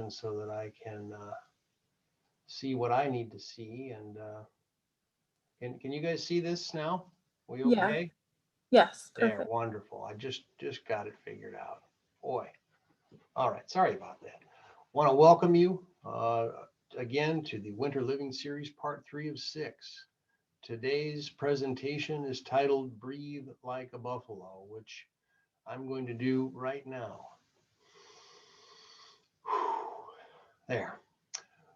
open so that I can see what I need to see. And can you guys see this now? We Yeah. okay? Yes. There, Perfect. wonderful. I just got it figured out. Boy. All right. Sorry about that. Want to welcome you again to the Winter Living Series, Part 3 of 6. Today's presentation is titled Breathe Like a Buffalo, which I'm going to do right now. There.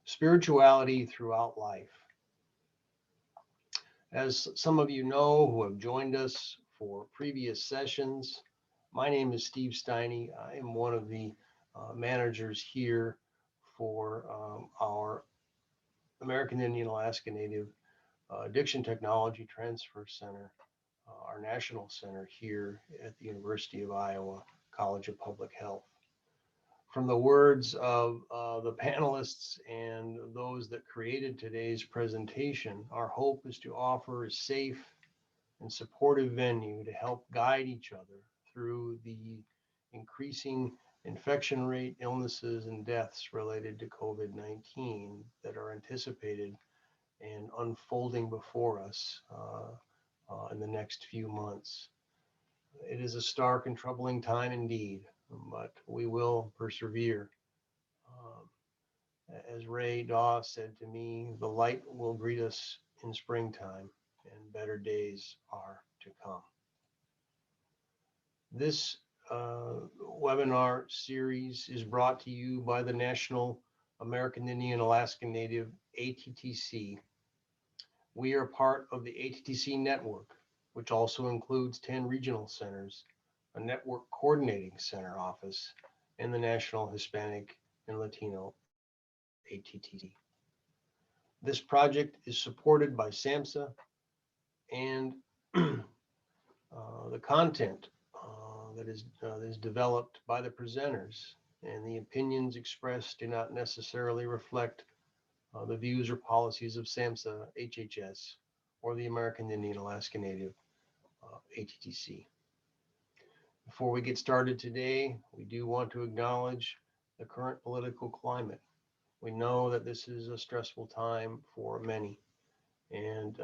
Spirituality throughout life. As some of you know who have joined us for previous sessions, my name is Steve Steiny. I am one of the managers here for our American Indian Alaska Native Addiction Technology Transfer Center, our national center here at the University of Iowa College of Public Health. From the words of the panelists and those that created today's presentation, our hope is to offer a safe and supportive venue to help guide each other through the increasing infection rate, illnesses, and deaths related to COVID-19 that are anticipated and unfolding before us in the next few months. It is a stark and troubling time indeed, but we will persevere. As Ray Daw said to me, the light will greet us in springtime and better days are to come. This webinar series is brought to you by the National American Indian Alaska Native ATTC. We are part of the ATTC network, which also includes 10 regional centers, a network coordinating center office, and the National Hispanic and Latino ATTC. This project is supported by SAMHSA, and the content that is developed by the presenters and the opinions expressed do not necessarily reflect the views or policies of SAMHSA, HHS, or the American Indian Alaska Native ATTC. Before we get started today, we do want to acknowledge the current political climate. We know that this is a stressful time for many, and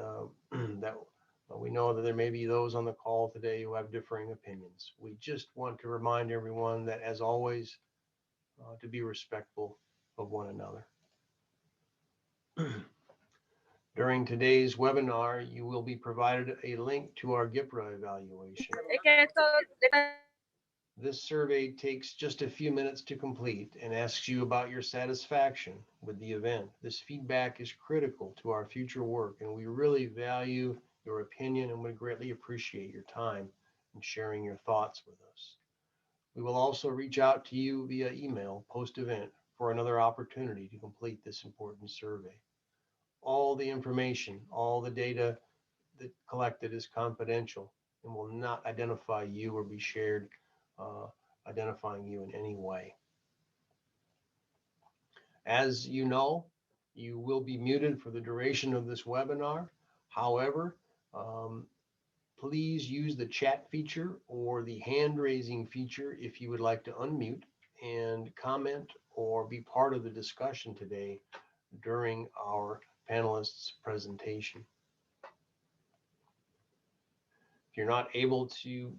that we know that there may be those on the call today who have differing opinions. We just want to remind everyone that, as always, to be respectful of one another. During today's webinar, you will be provided a link to our GIPRA evaluation. This survey takes just a few minutes to complete and asks you about your satisfaction with the event. This feedback is critical to our future work, and we really value your opinion and would greatly appreciate your time in sharing your thoughts with us. We will also reach out to you via email post-event for another opportunity to complete this important survey. All the information, all the data that collected is confidential and will not identify you or be shared identifying you in any way. As you know, you will be muted for the duration of this webinar. However, please use the chat feature or the hand raising feature if you would like to unmute and comment or be part of the discussion today during our panelists' presentation. If you're not able to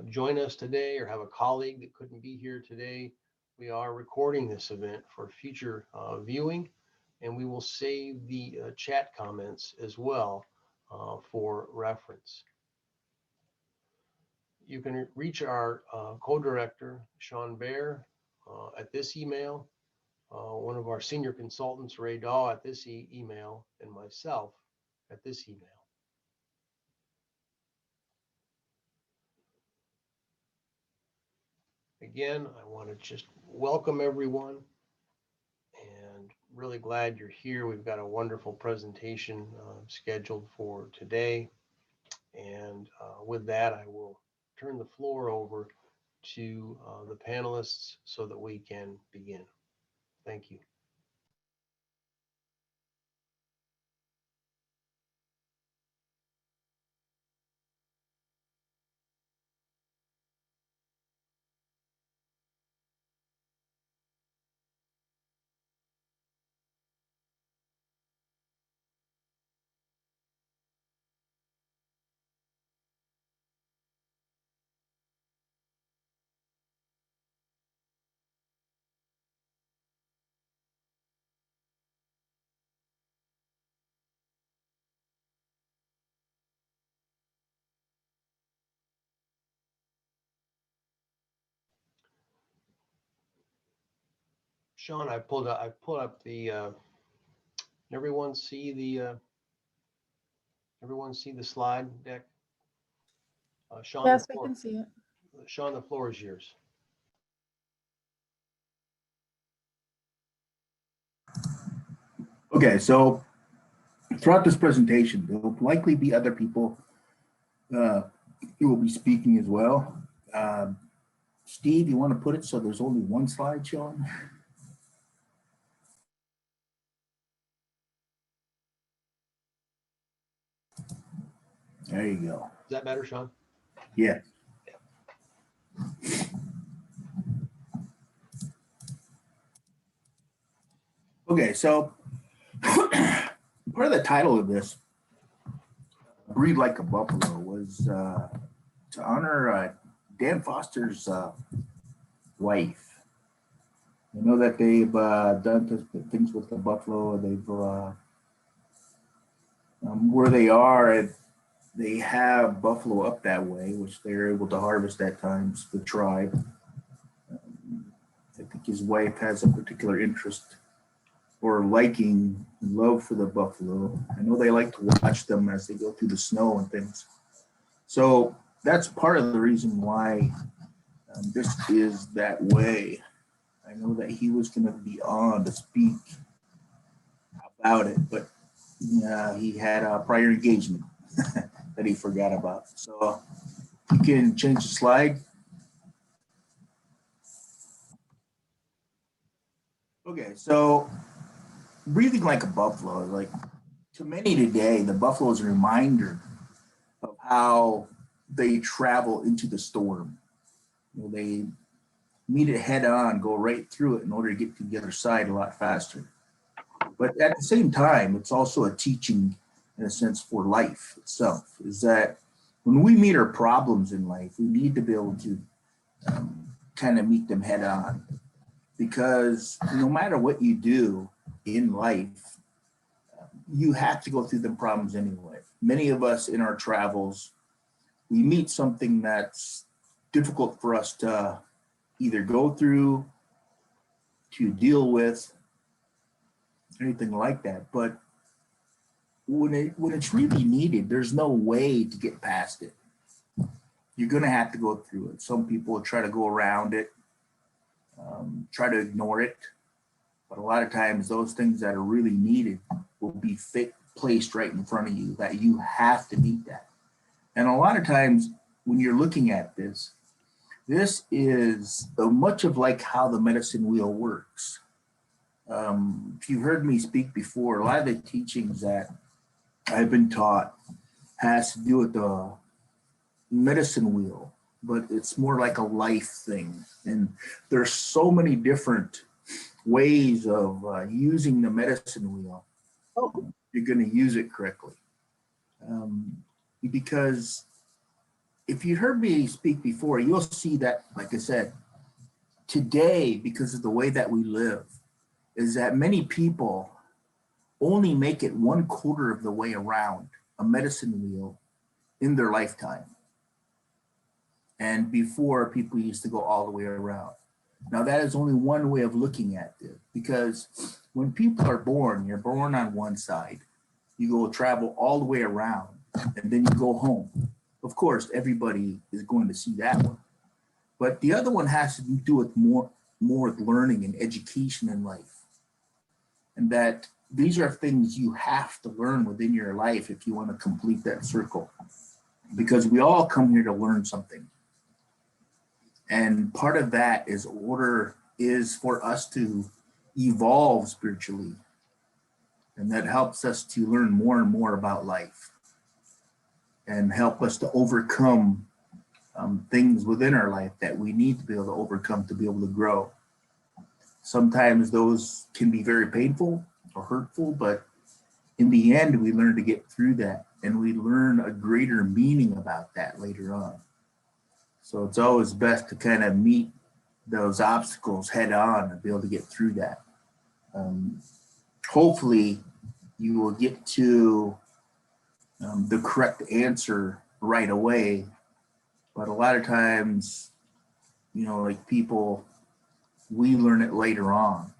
join us today or have a colleague that couldn't be here today, we are recording this event for future viewing, and we will save the chat comments as well for reference. You can reach our co-director, Sean Baer, at this email, one of our senior consultants, Ray Daw, at this email, and myself at this email. Again, I want to just welcome everyone and really glad you're here. We've got a wonderful presentation scheduled for today. And with that, I will turn the floor over to the panelists so that we can begin. Thank you. Sean, I pulled up the, everyone see the slide deck? Sean, Yes, we can see it. Sean, the floor is yours. Okay, so throughout this presentation, there will likely be other people who will be speaking as well. Steve, you want to put it so there's only one slide, Sean? There you go. Is that better, Sean? Yeah. Okay, so part of the title of this, Breathe Like a Buffalo, was to honor Dan Foster's wife. I know that they've done things with the buffalo. They've where they are, they have buffalo up that way, which they're able to harvest at times, the tribe. I think his wife has a particular interest or liking, love for the buffalo. I know they like to watch them as they go through the snow and things. So that's part of the reason why this is that way. I know that he was going to be on to speak about it, but he had a prior engagement that he forgot about. So you can change the slide. Okay, so breathing like a buffalo, like to many today, the buffalo is a reminder of how they travel into the storm. You know, they meet it head on, go right through it in order to get to the other side a lot faster. But at the same time, it's also a teaching in a sense for life itself, is that when we meet our problems in life, we need to be able to kind of meet them head on, because no matter what you do in life, you have to go through the problems anyway. Many of us in our travels, we meet something that's difficult for us to either go through, to deal with, anything like that. But when it's really needed, there's no way to get past it. You're going to have to go through it. Some people try to go around it, try to ignore it. But a lot of times those things that are really needed will be placed right in front of you, that you have to meet that. And a lot of times when you're looking at this, this is much of like how the medicine wheel works. If you've heard me speak before, a lot of the teachings that I've been taught has to do with the medicine wheel, but it's more like a life thing. And there's so many different ways of using the medicine wheel. You're going to use it correctly. Because if you heard me speak before, you'll see that, like I said, today, because of the way that we live, is that many people only make it 1/4 of the way around a medicine wheel in their lifetime. And before, people used to go all the way around. Now that is only one way of looking at it, because when people are born, you're born on one side, you go travel all the way around, and then you go home. Of course, everybody is going to see that one. But the other one has to do with more with learning and education in life. And that these are things you have to learn within your life if you want to complete that circle. Because we all come here to learn something. And part of that is for us to evolve spiritually. And that helps us to learn more and more about life. And help us to overcome things within our life that we need to be able to overcome to be able to grow. Sometimes those can be very painful or hurtful, but in the end, we learn to get through that, and we learn a greater meaning about that later on. So it's always best to kind of meet those obstacles head on and be able to get through that. Hopefully, you will get to the correct answer right away. But a lot of times, like people, we learn it later on.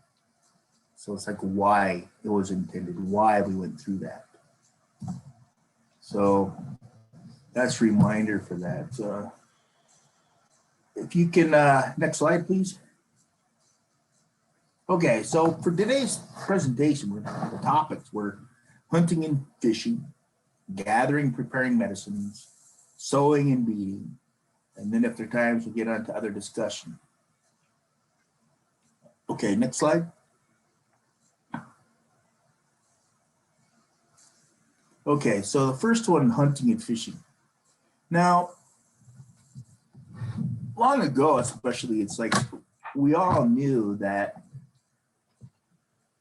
So it's like why it was intended, why we went through that. So that's a reminder for that. If you can, next slide, please. Okay, so for today's presentation, the topics were hunting and fishing, gathering, preparing medicines, sewing and beading, and then if there are times, we'll get on to other discussion. Okay, next slide. Okay, so the first one, hunting and fishing. Now, long ago, especially, it's like we all knew that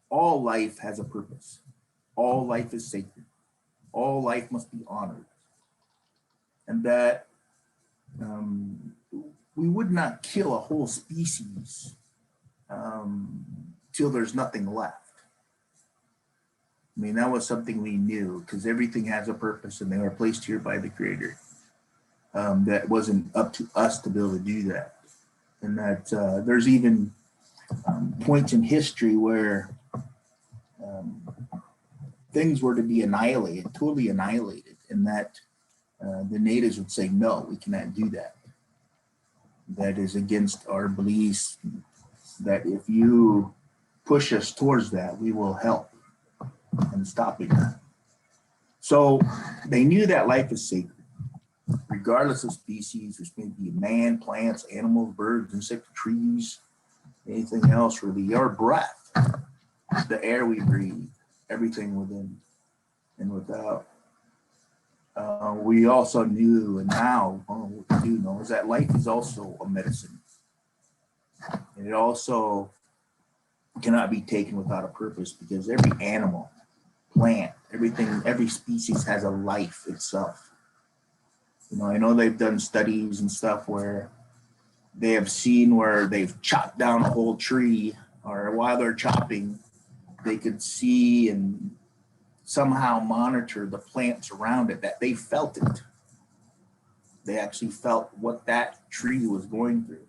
all life has a purpose. All life is sacred. All life must be honored. And that we would not kill a whole species till there's nothing left. I mean, that was something we knew because everything has a purpose and they were placed here by the Creator. That wasn't up to us to be able to do that. And that there's even points in history where things were to be annihilated, totally annihilated, and that the natives would say, no, we cannot do that. That is against our beliefs, that if you push us towards that, we will help in stopping that. So they knew that life is sacred, regardless of species, which may be man, plants, animals, birds, insects, trees, anything else really, our breath, the air we breathe, everything within and without. We also knew, and now what we do know is that life is also a medicine. And it also cannot be taken without a purpose because every animal, plant, everything, every species has a life itself. You know, I know they've done studies and stuff where they have seen where they've chopped down a whole tree, or while they're chopping, they could see and somehow monitor the plants around it, that they felt it. They actually felt what that tree was going through.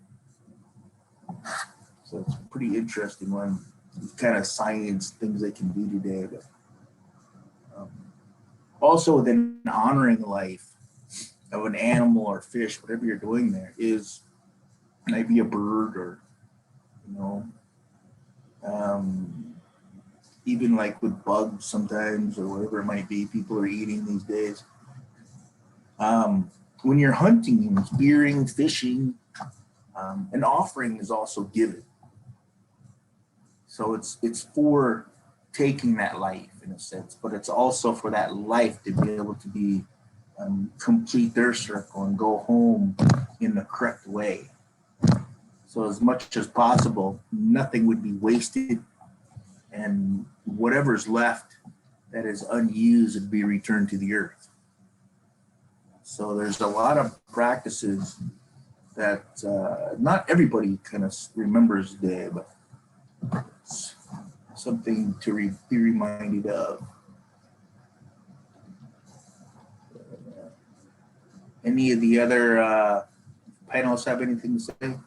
So it's a pretty interesting one, kind of science things they can do today. But also within honoring life of an animal or fish, whatever you're doing there, is maybe a bird or, you know, even like with bugs sometimes or whatever it might be people are eating these days. When you're hunting and spearing, fishing, an offering is also given. So it's for taking that life in a sense, but it's also for that life to be able to be complete their circle and go home in the correct way. So as much as possible, nothing would be wasted, and whatever's left that is unused would be returned to the earth. So there's a lot of practices that not everybody kind of remembers today, but it's something to be reminded of. Any of the other panelists have anything to say?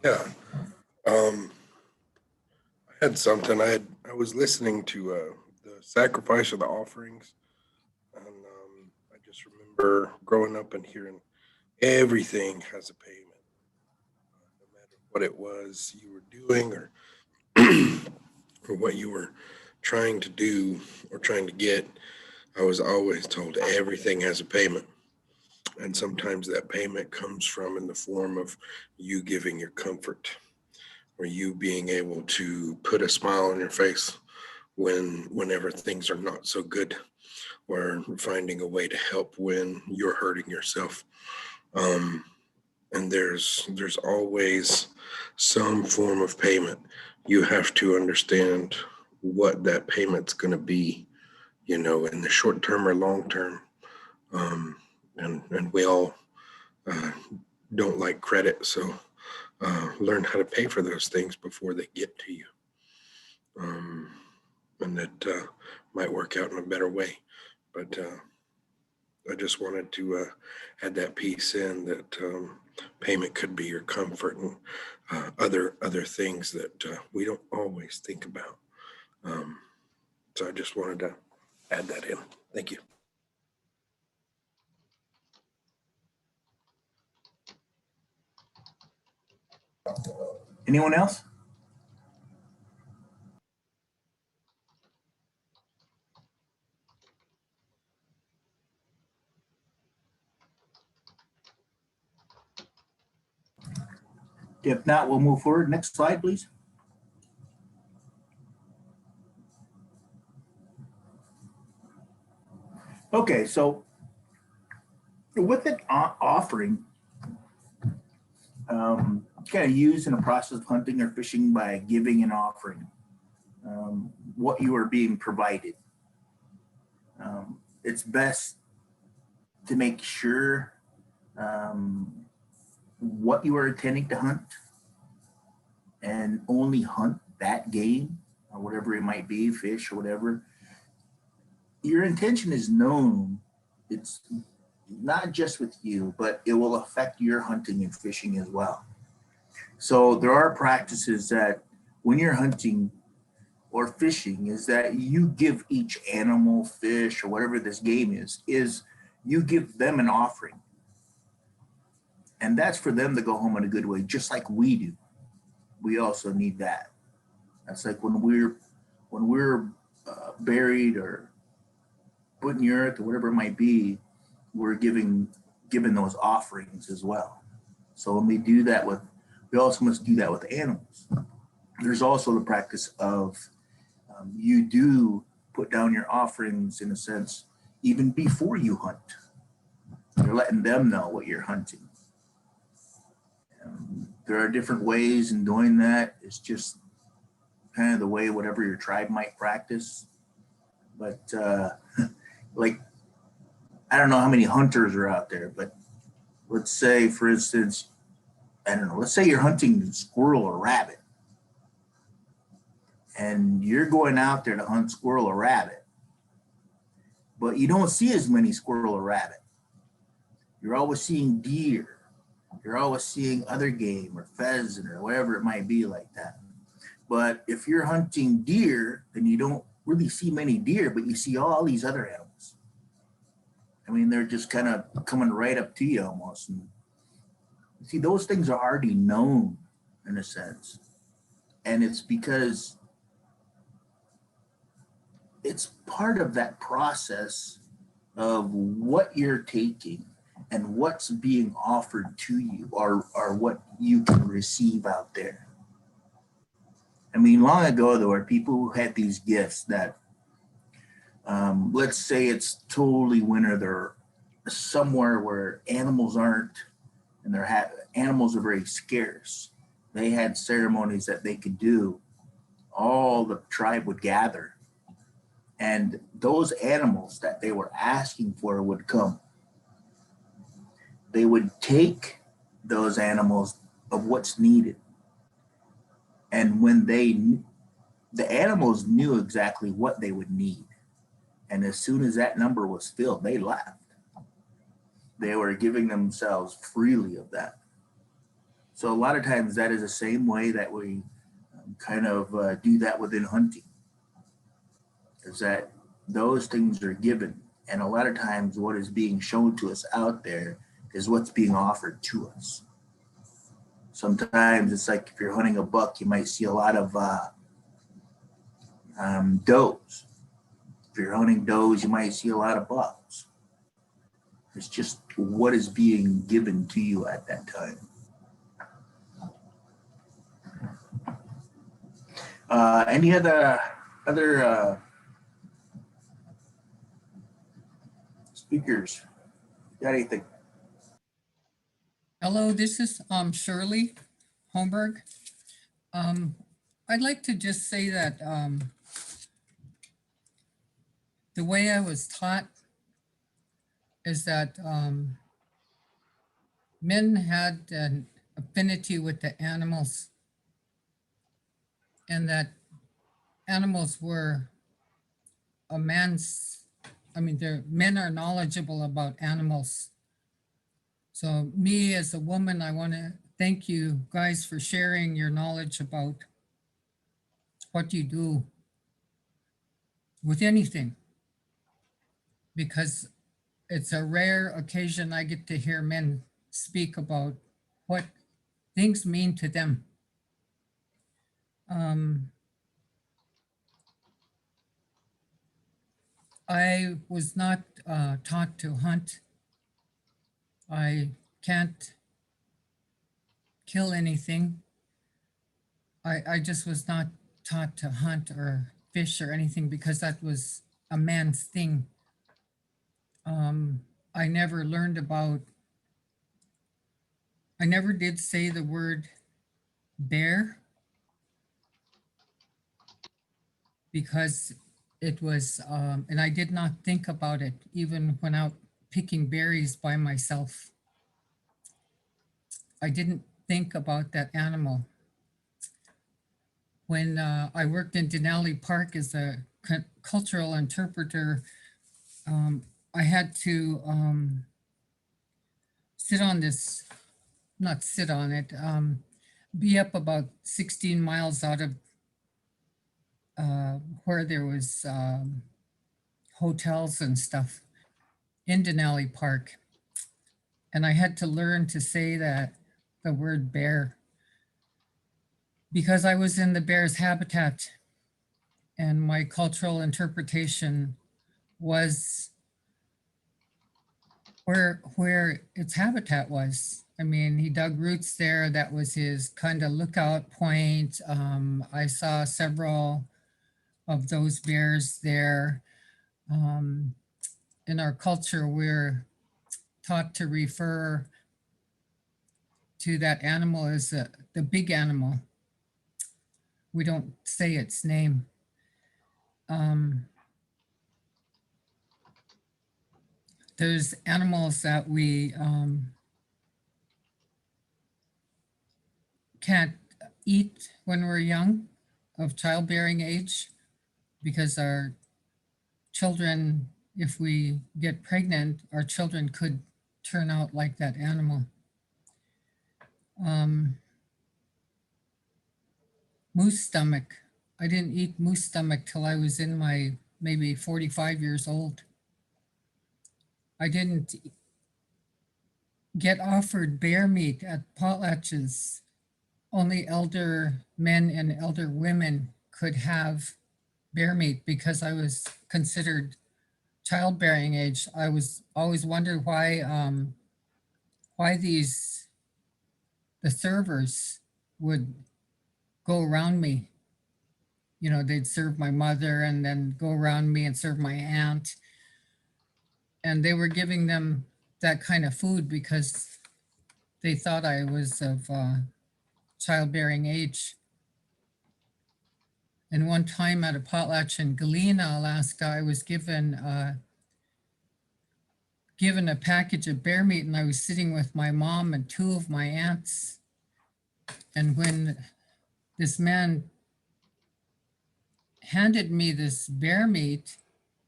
Yeah, I had something. I was listening to the sacrifice of the offerings, and I just remember growing up and hearing everything has a payment, no matter what it was you were doing or or what you were trying to do or trying to get. I was always told everything has a payment. And sometimes that payment comes from in the form of you giving your comfort, or you being able to put a smile on your face whenever things are not so good, or finding a way to help when you're hurting yourself. And there's always some form of payment. You have to understand what that payment's going to be, you know, in the short term or long term. And we all don't like credit, so learn how to pay for those things before they get to you. and it might work out in a better way. But I just wanted to add that piece in that payment could be your comfort and other things that we don't always think about. So I just wanted to add that in. Thank you. Anyone else? If not, we'll move forward. Next slide, please. Okay, so with an offering, kind of used in the process of hunting or fishing by giving an offering, what you are being provided. It's best to make sure what you are intending to hunt and only hunt that game or whatever it might be, fish or whatever. Your intention is known. It's not just with you, but it will affect your hunting and fishing as well. So there are practices that when you're hunting or fishing is that you give each animal, fish, or whatever this game is you give them an offering. And that's for them to go home in a good way, just like we do. We also need that. That's like when we're buried or put in the earth or whatever it might be, we're given those offerings as well. So when we do that we also must do that with animals. There's also the practice of you do put down your offerings in a sense, even before you hunt. You're letting them know what you're hunting. There are different ways in doing that. It's just kind of the way whatever your tribe might practice. But like, I don't know how many hunters are out there, but let's say, for instance, I don't know, let's say you're hunting squirrel or rabbit. And you're going out there to hunt squirrel or rabbit, but you don't see as many squirrel or rabbit. You're always seeing deer. You're always seeing other game or pheasant or whatever it might be like that. But if you're hunting deer, then you don't really see many deer, but you see all these other animals. I mean, they're just kind of coming right up to you almost. And see, those things are already known in a sense. And it's because it's part of that process of what you're taking and what's being offered to you or what you can receive out there. I mean, long ago, there were people who had these gifts that, let's say it's totally winter, they're somewhere where animals aren't, and animals are very scarce. They had ceremonies that they could do. All the tribe would gather, and those animals that they were asking for would come. They would take those animals of what's needed. And when the animals knew exactly what they would need. And as soon as that number was filled, they left. They were giving themselves freely of that. So a lot of times that is the same way that we kind of do that within hunting. Is that those things are given. And a lot of times what is being shown to us out there is what's being offered to us. Sometimes it's like if you're hunting a buck, you might see a lot of does. If you're hunting does, you might see a lot of bucks. It's just what is being given to you at that time. Any other speakers? Got anything? Hello, this is Shirley, Holmberg. I'd like to just say that the way I was taught is that men had an affinity with the animals, and that animals were a man's, I mean, men are knowledgeable about animals. So me as a woman, I want to thank you guys for sharing your knowledge about what you do with anything, because it's a rare occasion I get to hear men speak about what things mean to them. I was not taught to hunt. I can't kill anything. I just was not taught to hunt or fish or anything because that was a man's thing. I never learned about, I never did say the word bear because it was, and I did not think about it even when out picking berries by myself. I didn't think about that animal. When I worked in Denali Park as a cultural interpreter, I had to sit on this, not sit on it, be up about 16 miles out of where there was hotels and stuff in Denali Park. And I had to learn to say that the word bear because I was in the bear's habitat and my cultural interpretation was where its habitat was. I mean, he dug roots there. That was his kind of lookout point. I saw several of those bears there. In our culture, we're taught to refer to that animal as the big animal. We don't say its name. There's animals that we can't eat when we're young, of childbearing age, because our children, if we get pregnant, our children could turn out like that animal. Moose stomach. I didn't eat moose stomach till I was in my maybe 45 years old. I didn't get offered bear meat at potlatches. Only elder men and elder women could have bear meat because I was considered childbearing age. I was always wondered why the servers would go around me. You know, they'd serve my mother and then go around me and serve my aunt. And they were giving them that kind of food because they thought I was of childbearing age. And one time at a potlatch in Galena, Alaska, I was given a package of bear meat, and I was sitting with my mom and two of my aunts. And when this man handed me this bear meat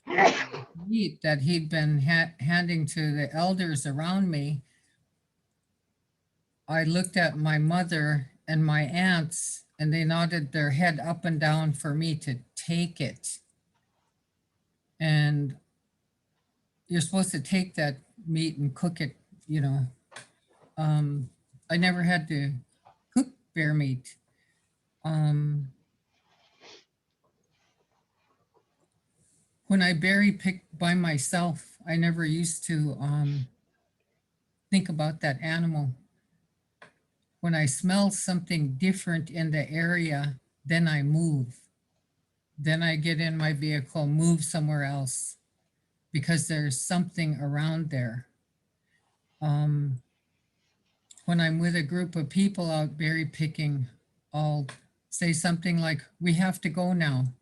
that he'd been handing to the elders around me, I looked at my mother and my aunts, and they nodded their head up and down for me to take it. And you're supposed to take that meat and cook it, you know. I never had to cook bear meat. When I berry picked by myself, I never used to think about that animal. When I smell something different in the area, then I move. Then I get in my vehicle, move somewhere else because there's something around there. When I'm with a group of people out berry picking, I'll say something like, "We have to go now.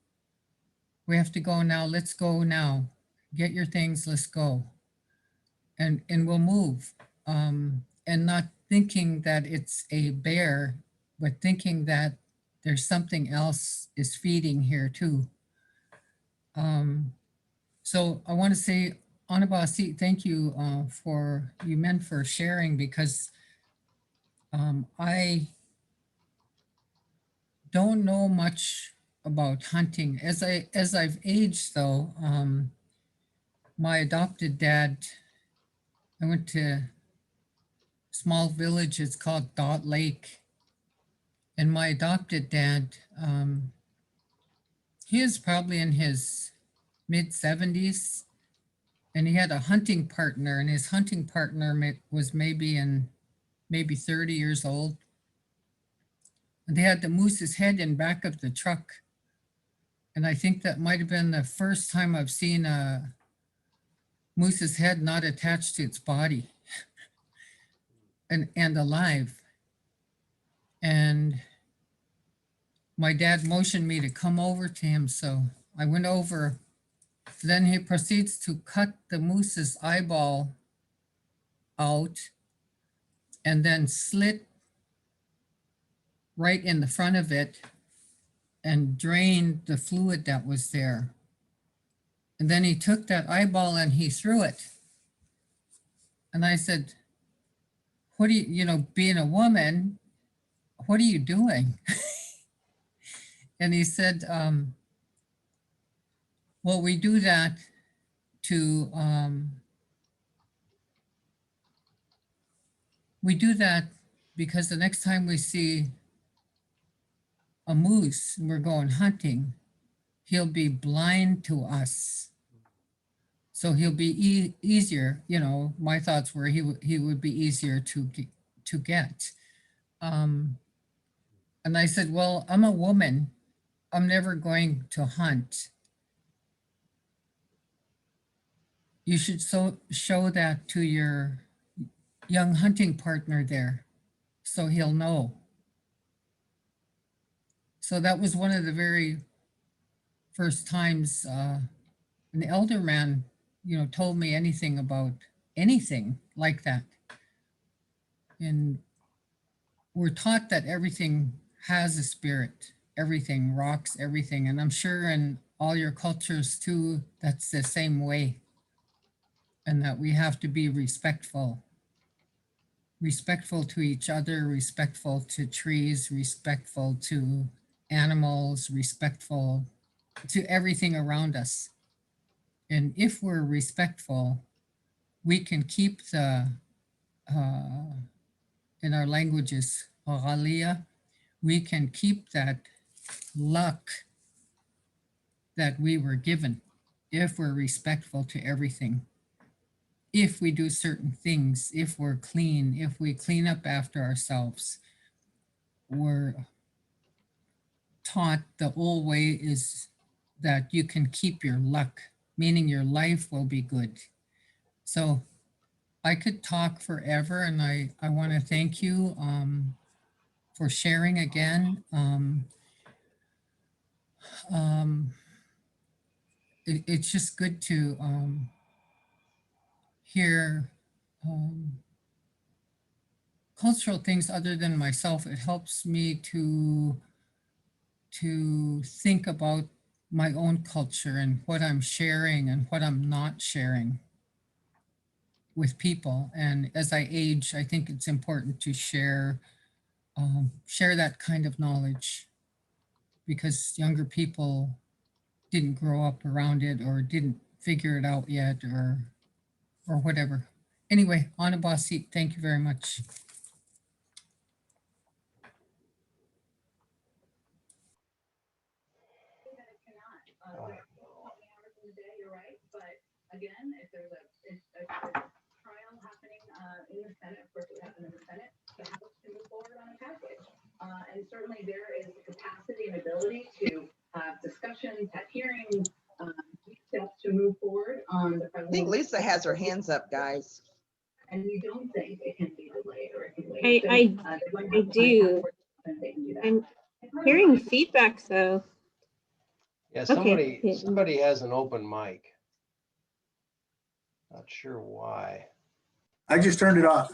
We have to go now. Let's go now. Get your things. Let's go." And we'll move. And not thinking that it's a bear, but thinking that there's something else is feeding here too. So I want to say, Anabasi, thank you for you men for sharing, because I don't know much about hunting. As I've aged though, my adopted dad, I went to a small village, it's called Dot Lake. And my adopted dad, he is probably in his mid 70s, and he had a hunting partner, and his hunting partner was maybe 30 years old. And they had the moose's head in back of the truck. And I think that might have been the first time I've seen a moose's head not attached to its body and alive. And my dad motioned me to come over to him. So I went over. Then he proceeds to cut the moose's eyeball out and then slit right in the front of it and drained the fluid that was there. And then he took that eyeball and he threw it. And I said, what do you, being a woman, what are you doing? And he said, well, we do that because the next time we see a moose and we're going hunting, he'll be blind to us. So he'll be easier, my thoughts were he would be easier to get. And I said, well, I'm a woman. I'm never going to hunt. You should show that to your young hunting partner there, so he'll know. So that was one of the very first times an elder man, told me anything about anything like that. And we're taught that everything has a spirit, everything, rocks, everything. And I'm sure in all your cultures too, that's the same way. And that we have to be respectful to each other, respectful to trees, respectful to animals, respectful to everything around us. And if we're respectful, we can keep the, in our languages, we can keep that luck that we were given if we're respectful to everything. If we do certain things, if we're clean, if we clean up after ourselves, we're taught the old way is that you can keep your luck, meaning your life will be good. So I could talk forever, and I want to thank you for sharing again. It's just good to hear cultural things other than myself. It helps me to think about my own culture and what I'm sharing and what I'm not sharing with people. And as I age, I think it's important to share that kind of knowledge, because younger people didn't grow up around it or didn't figure it out yet or whatever. Anyway, Anabasi, thank you very much. Again, if there's a trial happening in the Senate, of course it would happen in the Senate, council can move forward on a package. And certainly there is the capacity and ability to have discussions, have hearings, steps to move forward on the president. I think Lisa has her hands up, guys. And we don't think it can be delayed or it can wait. I do. I'm hearing feedback though. Yeah, Okay. somebody has an open mic. Not sure why. I just turned it off.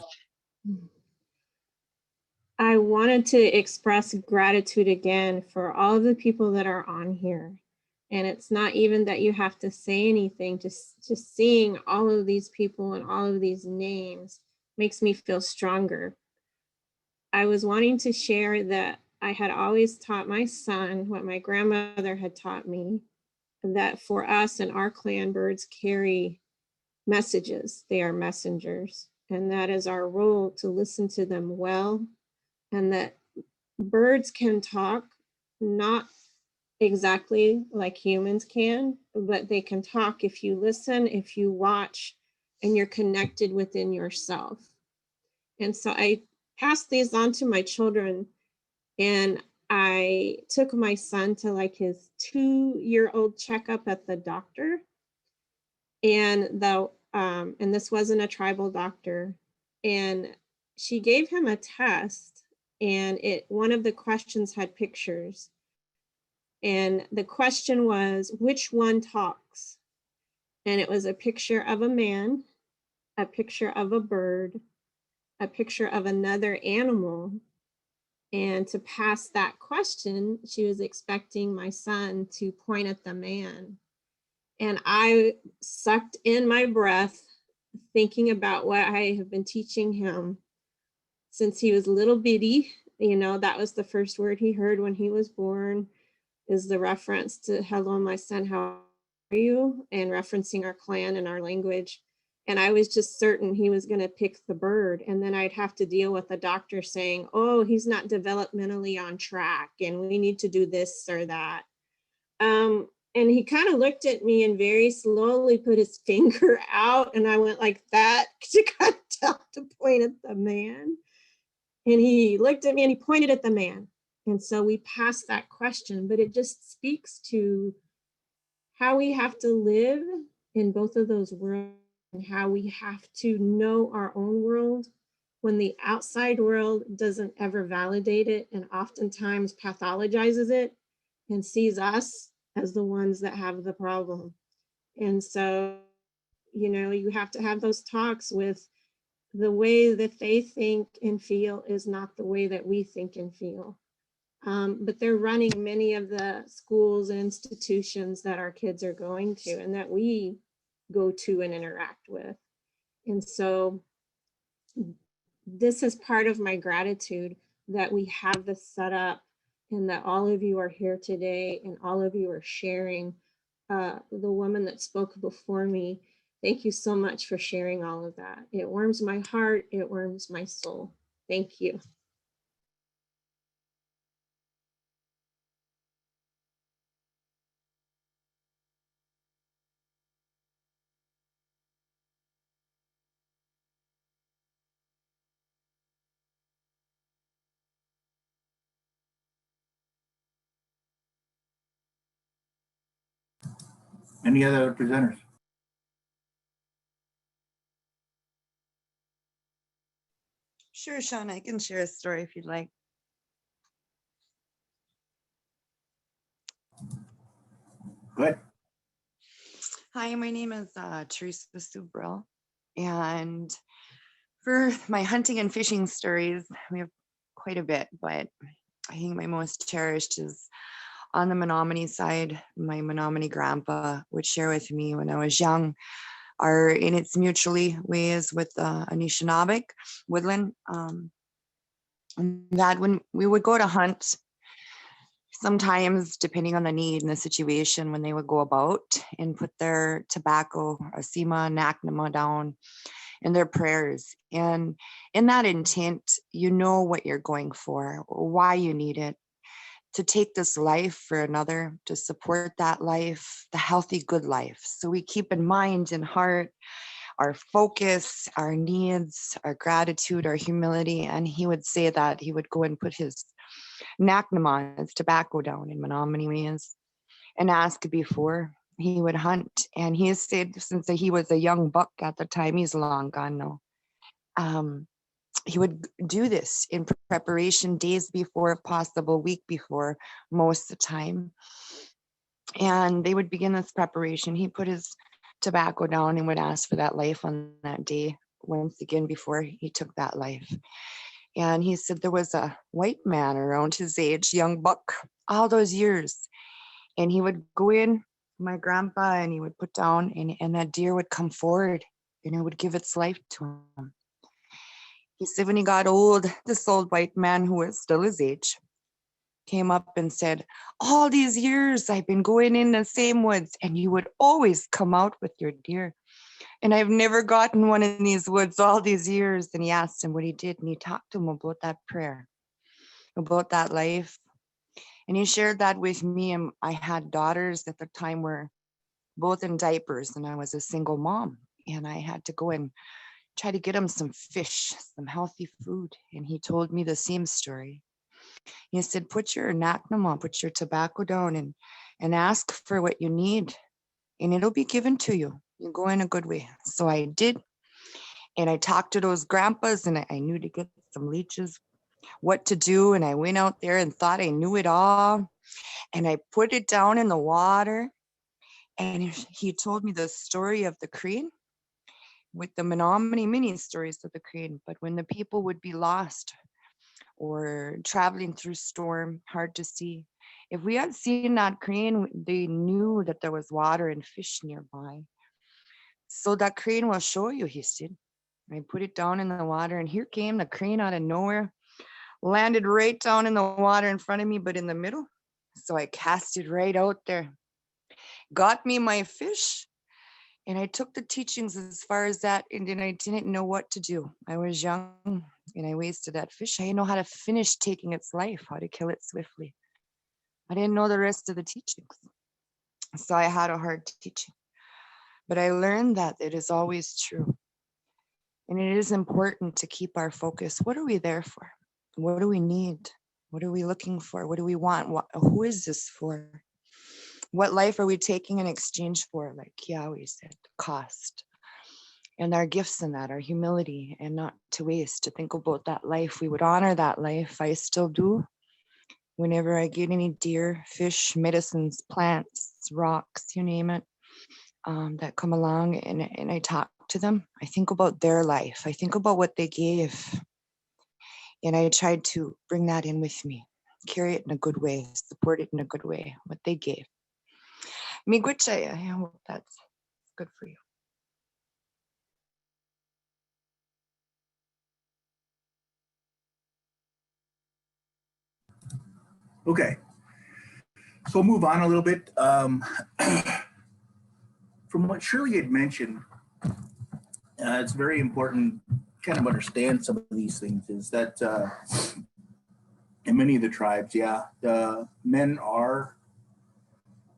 I wanted to express gratitude again for all of the people that are on here And it's not even that you have to say anything, just seeing all of these people and all of these names makes me feel stronger. I was wanting to share that I had always taught my son what my grandmother had taught me, that for us and our clan, birds carry messages. They are messengers. And that is our role, to listen to them well. And that birds can talk, not exactly like humans can, but they can talk if you listen, if you watch, and you're connected within yourself. And so I passed these on to my children, and I took my son to like his 2-year-old checkup at the doctor. And this wasn't a tribal doctor. And she gave him a test, and one of the questions had pictures. And the question was, which one talks? And it was a picture of a man, a picture of a bird, a picture of another animal. And to pass that question, she was expecting my son to point at the man. And I sucked in my breath, thinking about what I have been teaching him since he was little bitty. You know, that was the first word he heard when he was born, is the reference to "Hello, my son, how are you?" and referencing our clan and our language. And I was just certain he was going to pick the bird. And then I'd have to deal with the doctor saying, oh, he's not developmentally on track and we need to do this or that. And he kind of looked at me and very slowly put his finger out. And I went like that to kind of tell to point at the man. And he looked at me and he pointed at the man. And so we passed that question, but it just speaks to how we have to live in both of those worlds, and how we have to know our own world when the outside world doesn't ever validate it and oftentimes pathologizes it and sees us as the ones that have the problem. And so, you know, you have to have those talks with the way that they think and feel is not the way that we think and feel. But they're running many of the schools and institutions that our kids are going to and that we go to and interact with. And so this is part of my gratitude that we have this set up and that all of you are here today and all of you are sharing. The woman that spoke before me, thank you so much for sharing all of that. It warms my heart, it warms my soul. Thank you. Any other presenters? Sure, Sean, I can share a story if you'd like. Good. Hi, my name is Teresa Sault-Brill, and for my hunting and fishing stories, we have quite a bit, but I think my most cherished is on the Menominee side. My Menominee grandpa would share with me when I was young, our Inuits mutually ways with Anishinaabe woodland, that when we would go to hunt, sometimes depending on the need and the situation, when they would go about and put their tobacco, asima, naknama down in their prayers. And in that intent, you know what you're going for, why you need it, to take this life for another, to support that life, the healthy, good life. So we keep in mind and heart our focus, our needs, our gratitude, our humility. And he would say that he would go and put his naknama, his tobacco down in Menominee ways, and ask before he would hunt. And he said, since he was a young buck at the time, he's long gone now, he would do this in preparation days before, if possible, week before, most of the time. And they would begin this preparation. He put his tobacco down and would ask for that life on that day, once again before he took that life. And he said there was a white man around his age, young buck, all those years. And he would go in, my grandpa, and he would put down, and that deer would come forward and it would give its life to him. He said when he got old, this old white man who was still his age came up and said, all these years I've been going in the same woods and you would always come out with your deer. And I've never gotten one in these woods all these years. And he asked him what he did, and he talked to him about that prayer, about that life. And he shared that with me. And I had daughters at the time were both in diapers, and I was a single mom. And I had to go and try to get them some fish, some healthy food. And he told me the same story. He said, put your naknama, put your tobacco down and ask for what you need, and it'll be given to you. You go in a good way. So I did. And I talked to those grandpas, and I knew to get some leeches, what to do. And I went out there and thought I knew it all. And I put it down in the water. And he told me the story of the crane with the Menominee mini stories of the crane. But when the people would be lost or traveling through storm, hard to see, if we had seen that crane, they knew that there was water and fish nearby. So that crane will show you, he said. I put it down in the water, and here came the crane out of nowhere, landed right down in the water in front of me, but in the middle. So I cast it right out there, got me my fish, and I took the teachings as far as that, and then I didn't know what to do. I was young, and I wasted that fish. I didn't know how to finish taking its life, how to kill it swiftly. I didn't know the rest of the teachings. So I had a hard teaching. But I learned that it is always true. And it is important to keep our focus. What are we there for? What do we need? What are we looking for? What do we want? Who is this for? What life are we taking in exchange for? Like Kaew'e said, cost. And our gifts in that, our humility, and not to waste, to think about that life. We would honor that life. I still do. Whenever I get any deer, fish, medicines, plants, rocks, you name it, that come along, and I talk to them, I think about their life. I think about what they gave. And I tried to bring that in with me, carry it in a good way, support it in a good way, what they gave. Miigwechaya, I hope that's good for you. Okay, so we'll move on a little bit. From what Shirley had mentioned, it's very important to kind of understand some of these things, is that in many of the tribes, the men are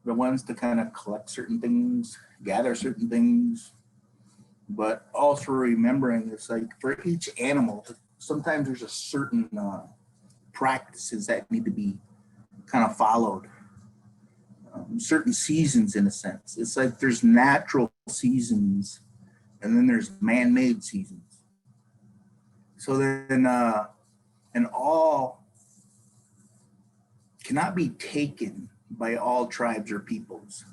the ones to kind of collect certain things, gather certain things, but also remembering it's like for each animal, sometimes there's a certain practices that need to be kind of followed. Certain seasons, in a sense. It's like there's natural seasons and then there's man-made seasons. So then, and all cannot be taken by all tribes or peoples.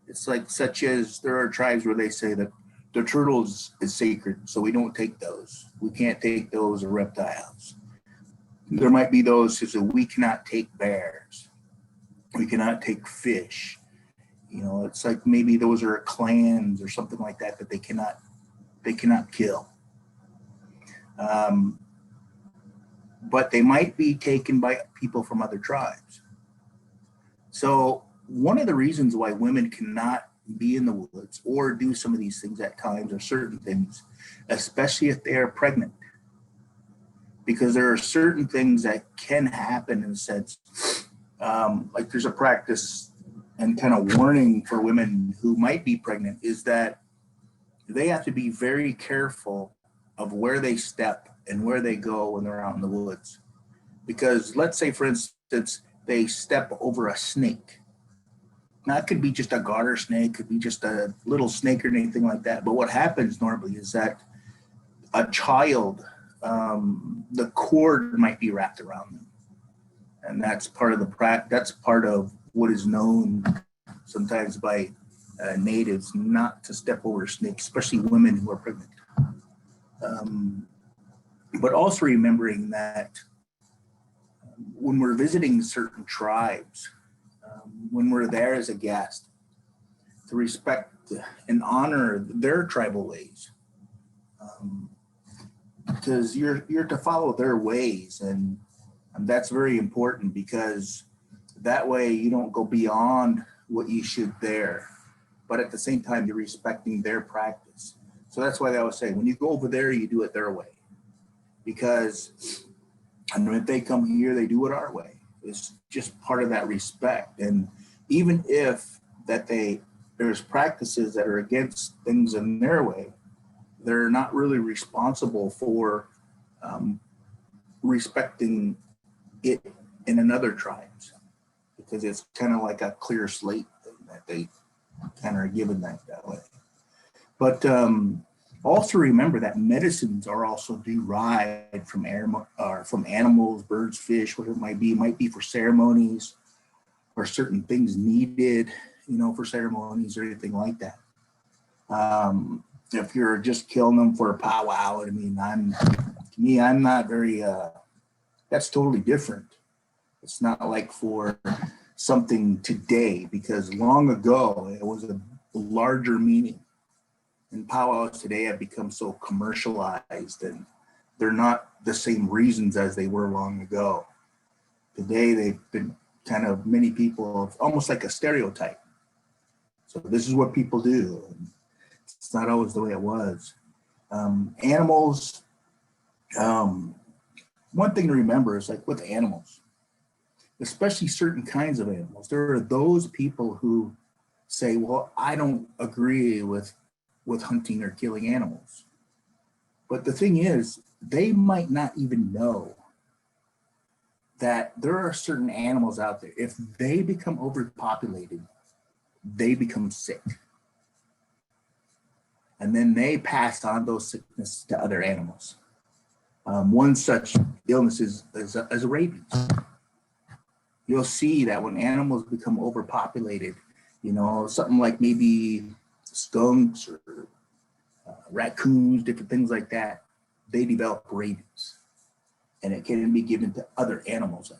It's like, such as there are tribes where they say that the turtles is sacred, so we don't take those. We can't take those or reptiles. There might be those who say we cannot take bears. We cannot take fish. You know, it's like maybe those are clans or something like that that they cannot kill. But they might be taken by people from other tribes. So one of the reasons why women cannot be in the woods or do some of these things at times, or certain things, especially if they are pregnant, because there are certain things that can happen in a sense. Like there's a practice and kind of warning for women who might be pregnant, is that they have to be very careful of where they step and where they go when they're out in the woods. Because let's say, for instance, they step over a snake. Now, it could be just a garter snake, could be just a little snake or anything like that. But what happens normally is that a child, the cord might be wrapped around them. And that's part of that's part of what is known sometimes by natives, not to step over snakes, especially women who are pregnant. But also remembering that when we're visiting certain tribes, when we're there as a guest, to respect and honor their tribal ways. Because you're to follow their ways, and that's very important, because that way you don't go beyond what you should there, but at the same time you're respecting their practice. So that's why they always say, when you go over there, you do it their way, because if they come here, they do it our way. It's just part of that respect. And even if there's practices that are against things in their way, they're not really responsible for respecting it in another tribes, because it's kind of like a clear slate thing that they kind of are given that way. But also remember that medicines are also derived from animals, birds, fish, whatever it might be. It might be for ceremonies or certain things needed, for ceremonies or anything like that. If you're just killing them for a powwow, I'm not very, that's totally different. It's not like for something today, because long ago it was a larger meaning. And powwows today have become so commercialized, and they're not the same reasons as they were long ago. Today they've been many people, almost like a stereotype. So this is what people do. It's not always the way it was. Animals, one thing to remember is, like with animals, especially certain kinds of animals, there are those people who say, well, I don't agree with hunting or killing animals. But the thing is, they might not even know that there are certain animals out there, if they become overpopulated, they become sick. And then they pass on those sicknesses to other animals. One such illness is rabies. You'll see that when animals become overpopulated, something like maybe skunks or raccoons, different things like that, they develop rabies, and it can be given to other animals.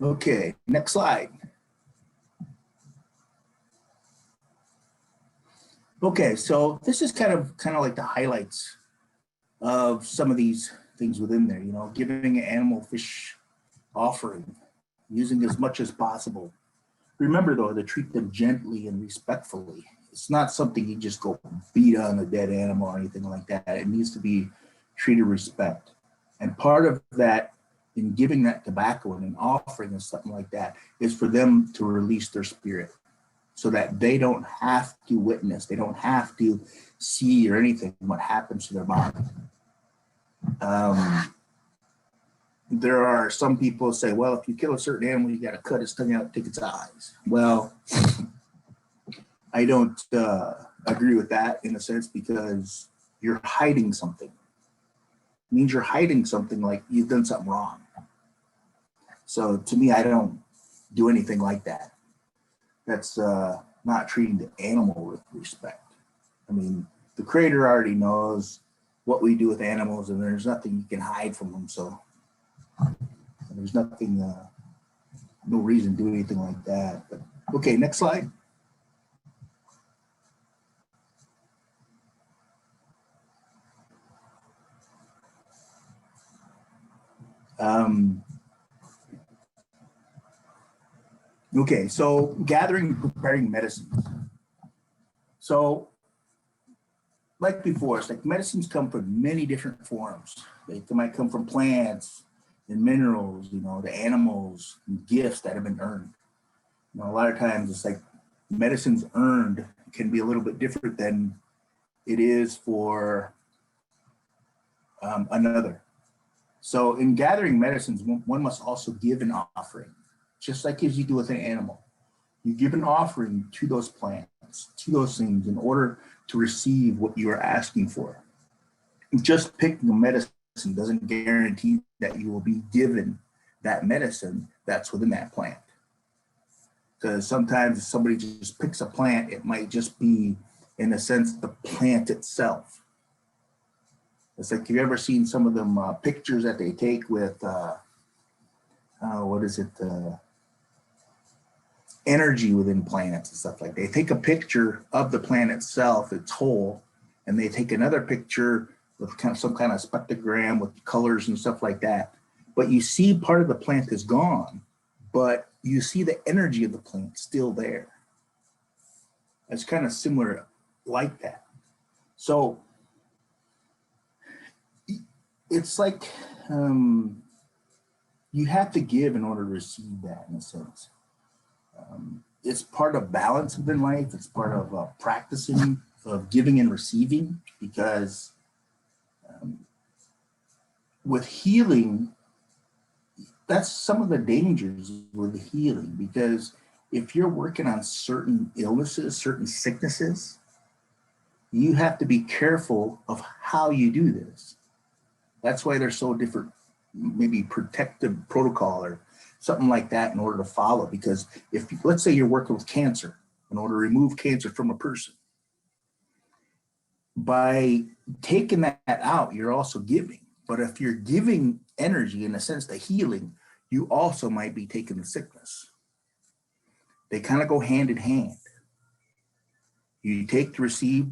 Okay, next slide. Okay, so this is kind of like the highlights of some of these things within there, giving an animal fish offering, using as much as possible. Remember though, to treat them gently and respectfully. It's not something you just go beat on a dead animal or anything like that. It needs to be treated with respect. And part of that, in giving that tobacco and an offering and something like that, is for them to release their spirit, so that they don't have to witness, they don't have to see or anything what happens to their body. There are some people who say, well, if you kill a certain animal, you got to cut its tongue out, take its eyes. Well, I don't agree with that in a sense, because you're hiding something. It means you're hiding something, like you've done something wrong. So to me, I don't do anything like that. That's not treating the animal with respect. The Creator already knows what we do with animals, and there's nothing you can hide from them. So there's nothing, no reason to do anything like that. But okay, next slide. Okay, so gathering and preparing medicines. So like before, it's like medicines come from many different forms. They might come from plants and minerals, the animals and gifts that have been earned. A lot of times it's like medicines earned can be a little bit different than it is for another. So in gathering medicines, one must also give an offering, just like as you do with an animal. You give an offering to those plants, to those things, in order to receive what you are asking for. Just picking a medicine doesn't guarantee that you will be given that medicine that's within that plant. Because sometimes if somebody just picks a plant, it might just be, in a sense, the plant itself. It's like, have you ever seen some of them pictures that they take with what is it? Energy within plants and stuff like that. They take a picture of the plant itself, its whole, and they take another picture with kind of some kind of spectrogram with colors and stuff like that. But you see part of the plant is gone, but you see the energy of the plant still there. It's kind of similar like that. So it's like you have to give in order to receive that, in a sense. It's part of balance within life. It's part of practicing of giving and receiving, because with healing, that's some of the dangers with healing, because if you're working on certain illnesses, certain sicknesses, you have to be careful of how you do this. That's why there's so different, maybe protective protocol or something like that in order to follow. Because if, let's say you're working with cancer, in order to remove cancer from a person, by taking that out, you're also giving. But if you're giving energy, in a sense, the healing, you also might be taking the sickness. They kind of go hand in hand. You take to receive,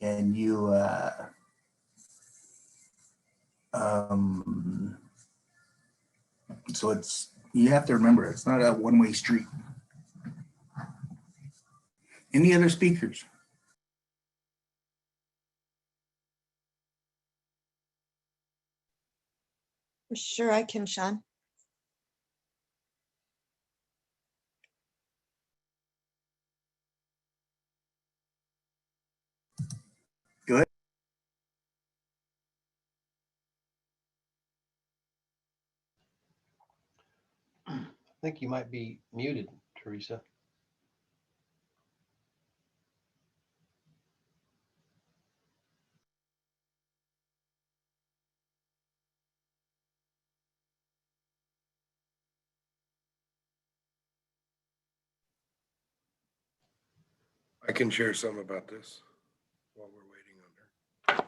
and you so it's, you have to remember, it's not a one-way street. Any other speakers? Sure, I can, Sean. Go ahead. I think you might be muted, Teresa. I can share some about this while we're waiting on her.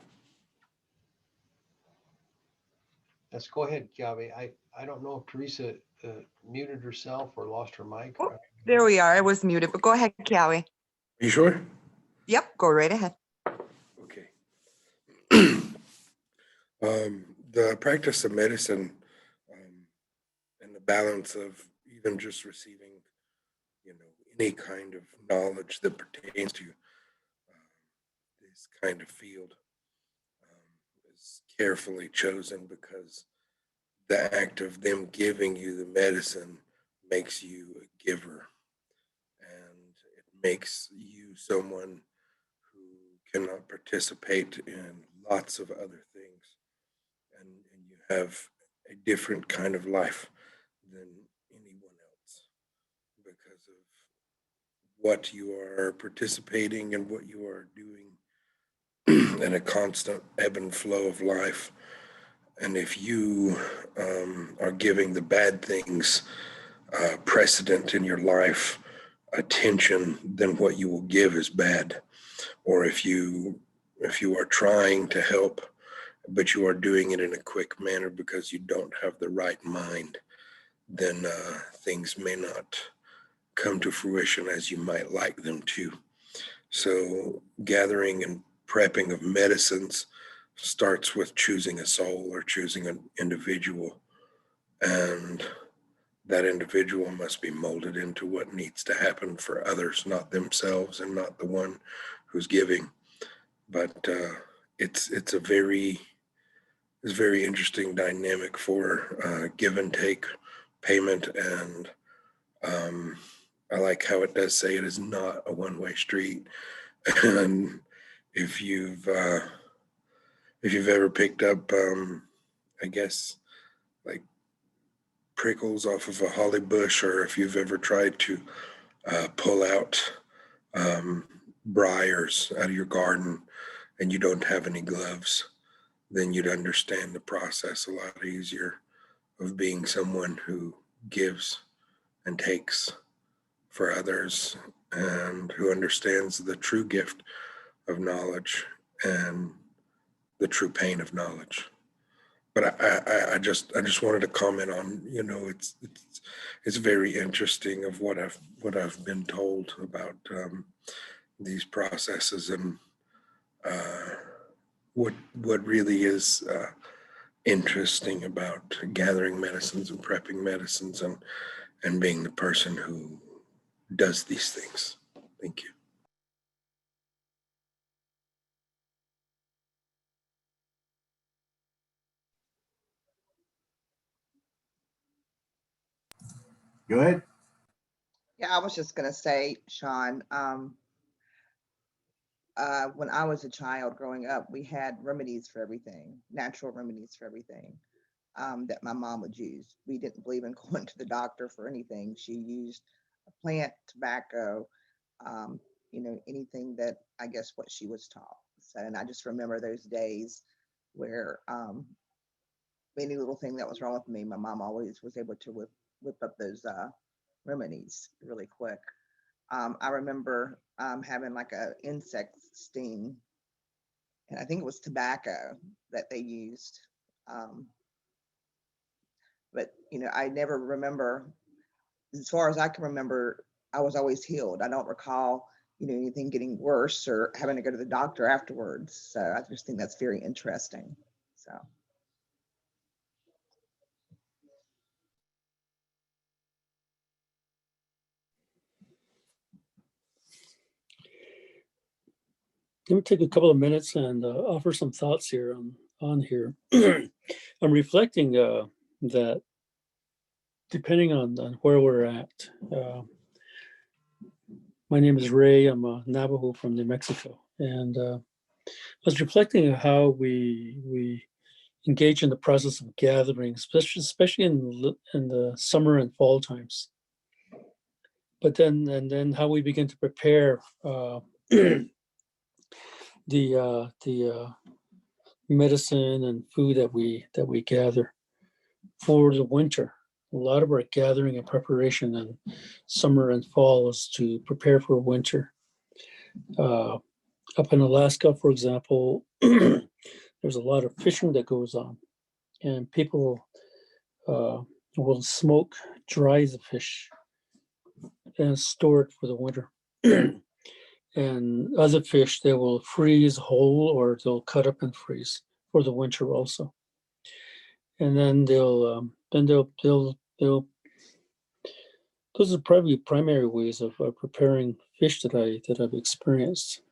Let's go ahead, Kaew'e. I don't know if Teresa muted herself or lost her mic. Oh, there we are. I was muted, but go ahead, Kaew'e. You sure? Yep, go right ahead. Okay. The practice of medicine and the balance of even just receiving, any kind of knowledge that pertains to this kind of field is carefully chosen, because the act of them giving you the medicine makes you a giver, and it makes you someone who cannot participate in lots of other things, and you have a different kind of life than anyone else because of what you are participating and what you are doing in a constant ebb and flow of life. And if you are giving the bad things precedent in your life, attention, then what you will give is bad. Or if you are trying to help, but you are doing it in a quick manner because you don't have the right mind, then things may not come to fruition as you might like them to. So gathering and prepping of medicines starts with choosing a soul or choosing an individual, and that individual must be molded into what needs to happen for others, not themselves and not the one who's giving. But it's a very interesting dynamic for give and take payment, and I like how it does say it is not a one-way street. And if you've ever picked up, I guess, like prickles off of a holly bush, or if you've ever tried to pull out briars out of your garden and you don't have any gloves, then you'd understand the process a lot easier of being someone who gives and takes for others, and who understands the true gift of knowledge and the true pain of knowledge. But I just wanted to comment on, it's very interesting of what I've been told about these processes, and what really is interesting about gathering medicines and prepping medicines, and being the person who does these things. Thank you. Go ahead. Yeah, I was just gonna say, Sean, when I was a child growing up, we had remedies for everything, natural remedies for everything, that my mom would use. We didn't believe in going to the doctor for anything. She used a plant, tobacco, anything that, I guess, what she was taught. So, and I just remember those days where any little thing that was wrong with me, my mom always was able to whip up those remedies really quick. I remember having like a insect sting, and I think it was tobacco that they used. But I never remember, as far as I can remember, I was always healed. I don't recall, anything getting worse or having to go to the doctor afterwards. So I just think that's very interesting. So. Let me take a couple of minutes and offer some thoughts here on here. I'm reflecting that depending on where we're at. My name is Ray. I'm a Navajo from New Mexico, and I was reflecting on how we engage in the process of gathering, especially in the summer and fall times. But then how we begin to prepare the medicine and food that we gather for the winter. A lot of our gathering and preparation in summer and fall is to prepare for winter. Up in Alaska, for example, there's a lot of fishing that goes on, and people will smoke, dry the fish, and store it for the winter. And other fish, they will freeze whole, or they'll cut up and freeze for the winter also. And then they'll those are probably primary ways of preparing fish that I've experienced.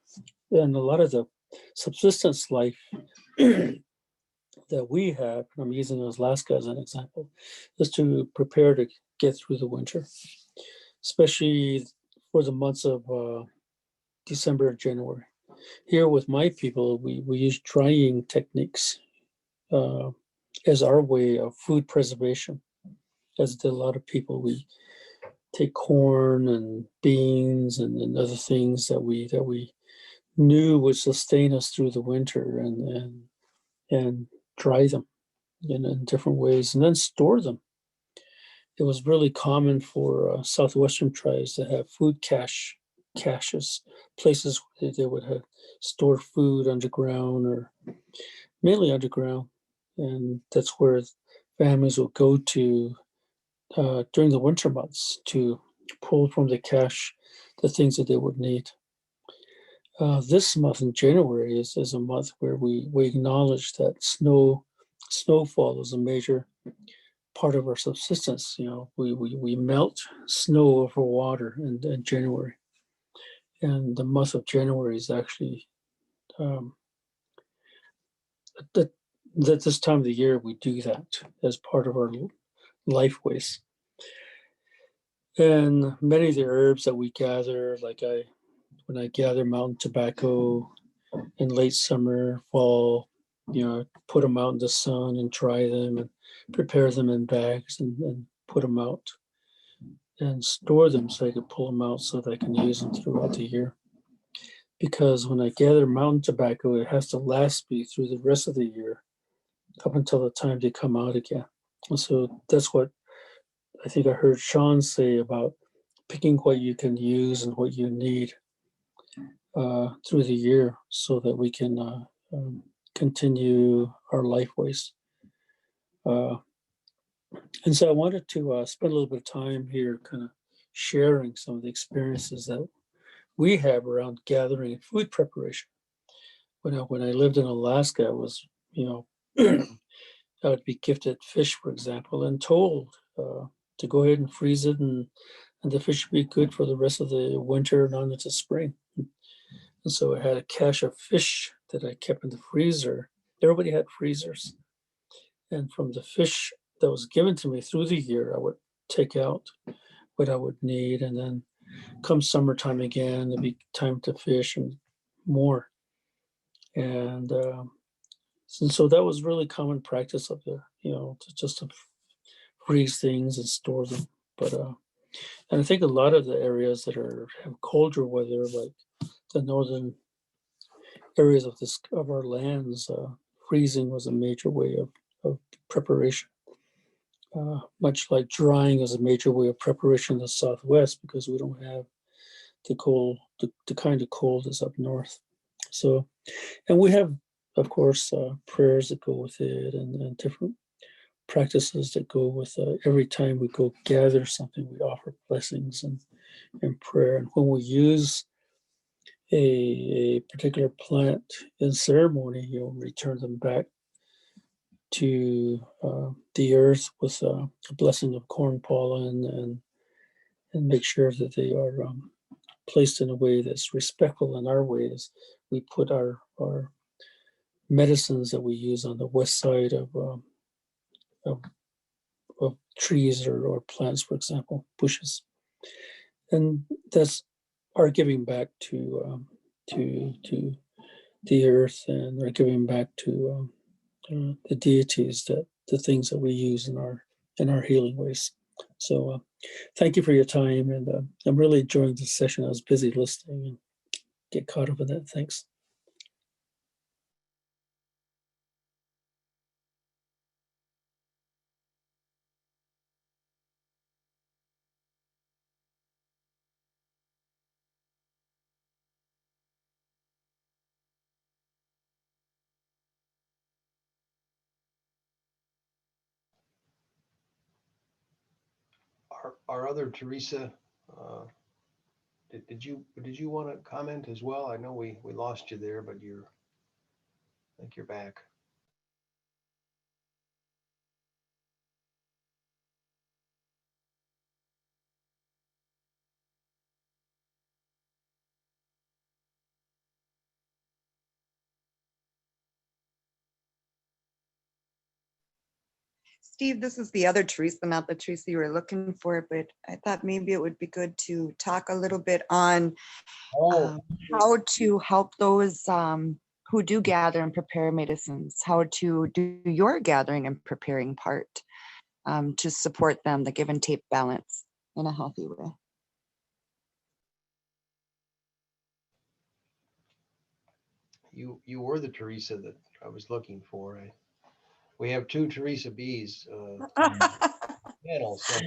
And a lot of the subsistence life that we have, and I'm using Alaska as an example, is to prepare to get through the winter, especially for the months of December and January. Here with my people, we use drying techniques as our way of food preservation. As did a lot of people, we take corn and beans and other things that we knew would sustain us through the winter, and dry them in different ways, and then store them. It was really common for southwestern tribes to have food caches, places where they would have stored food underground, or mainly underground, and that's where families would go to during the winter months to pull from the cache the things that they would need. This month in January is a month where we acknowledge that snowfall is a major part of our subsistence. We melt snow over water in January, and the month of January is actually that this time of the year we do that as part of our life ways. And many of the herbs that we gather, when I gather mountain tobacco in late summer, fall, put them out in the sun and dry them and prepare them in bags and put them out and store them so I can pull them out so that I can use them throughout the year. Because when I gather mountain tobacco, it has to last me through the rest of the year up until the time they come out again. And so that's what I think I heard Sean say about picking what you can use and what you need through the year so that we can continue our life ways. And so I wanted to spend a little bit of time here kind of sharing some of the experiences that we have around gathering and food preparation. When I lived in Alaska, I was, I would be gifted fish, for example, and told to go ahead and freeze it, and the fish would be good for the rest of the winter and on into spring. And so I had a cache of fish that I kept in the freezer. Everybody had freezers. And from the fish that was given to me through the year, I would take out what I would need. And then come summertime again, it'd be time to fish and more. And so that was really common practice up there, to freeze things and store them. But and I think a lot of the areas that have colder weather, like the northern areas of our lands, freezing was a major way of preparation. Much like drying is a major way of preparation in the Southwest, because we don't have the kind of cold that's up north. So, and we have, of course, prayers that go with it, and different practices that go with every time we go gather something, we offer blessings and prayer. And when we use a particular plant in ceremony, return them back to the earth with a blessing of corn pollen, and make sure that they are placed in a way that's respectful in our ways. We put our medicines that we use on the west side of trees or plants, for example, bushes, and that's our giving back to the earth, and our giving back to the deities, that the things that we use in our healing ways. So thank you for your time, and I'm really enjoying this session. I was busy listening and get caught up in that. Thanks. Our other Teresa, did you want to comment as well? I know we lost you there, but I think you're back. Steve, this is the other Teresa, not the Teresa you were looking for, but I thought maybe it would be good to talk a little bit on how to help those who do gather and prepare medicines, how to do your gathering and preparing part to support them, the give and take balance in a healthy way. You were the Teresa that I was looking for. We have two Teresa B's panel, so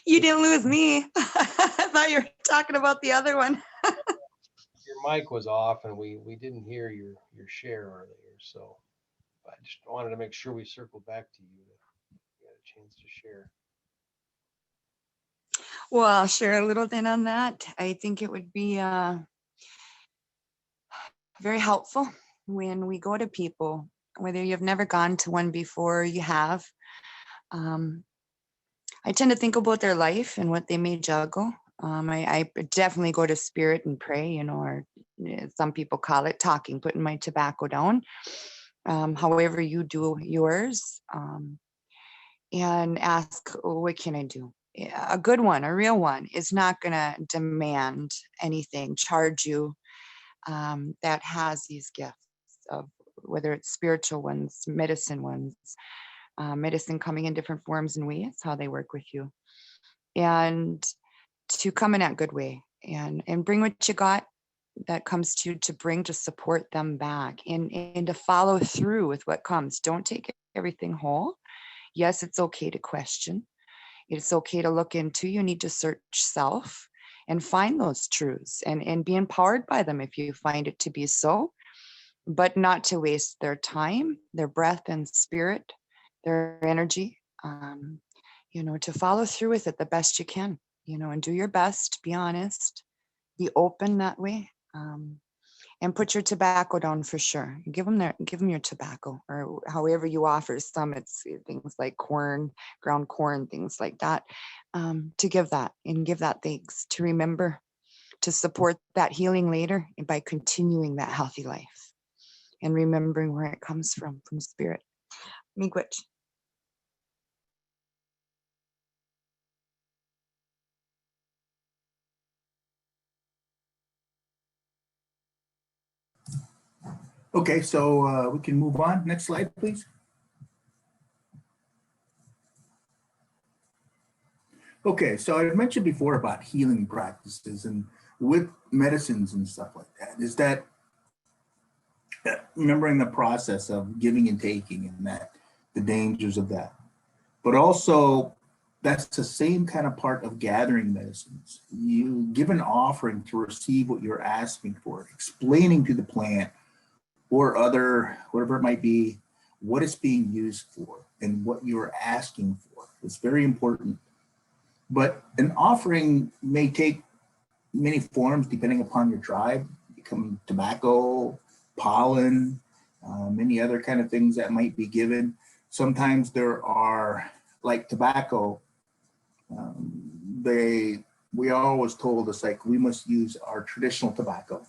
You didn't lose me. I thought you were talking about the other one. your mic was off and we didn't hear your share earlier. So I just wanted to make sure we circled back to you to get a chance to share. Well, I'll share a little bit on that. I think it would be very helpful when we go to people, whether you've never gone to one before or you have. I tend to think about their life and what they may juggle. I definitely go to spirit and pray, or some people call it talking, putting my tobacco down. However you do yours, and ask, what can I do? A good one, a real one, is not going to demand anything, charge you, that has these gifts of whether it's spiritual ones, medicine ones, medicine coming in different forms and ways, how they work with you, and to come in that good way and bring what you got that comes to bring to support them back and to follow through with what comes. Don't take everything whole. Yes, it's okay to question. It's okay to look into. You need to search self and find those truths and be empowered by them if you find it to be so, but not to waste their time, their breath and spirit their energy, you know, to follow through with it the best you can, you know, and do your best, be honest, be open that way. And put your tobacco down for sure. Give them your tobacco, or however you offer. Some it's things like corn, ground corn, things like that. To give that and give that thanks, to remember to support that healing later by continuing that healthy life and remembering where it comes from spirit. Miigwech. Okay, so we can move on. Next slide, please. Okay, so I mentioned before about healing practices and with medicines and stuff like that, is that remembering the process of giving and taking and that the dangers of that. But also that's the same kind of part of gathering medicines. You give an offering to receive what you're asking for, explaining to the plant or other, whatever it might be, what it's being used for and what you're asking for. It's very important. But an offering may take many forms depending upon your tribe. Become tobacco, pollen, many other kind of things that might be given. Sometimes there are, like tobacco, we always told us like we must use our traditional tobacco,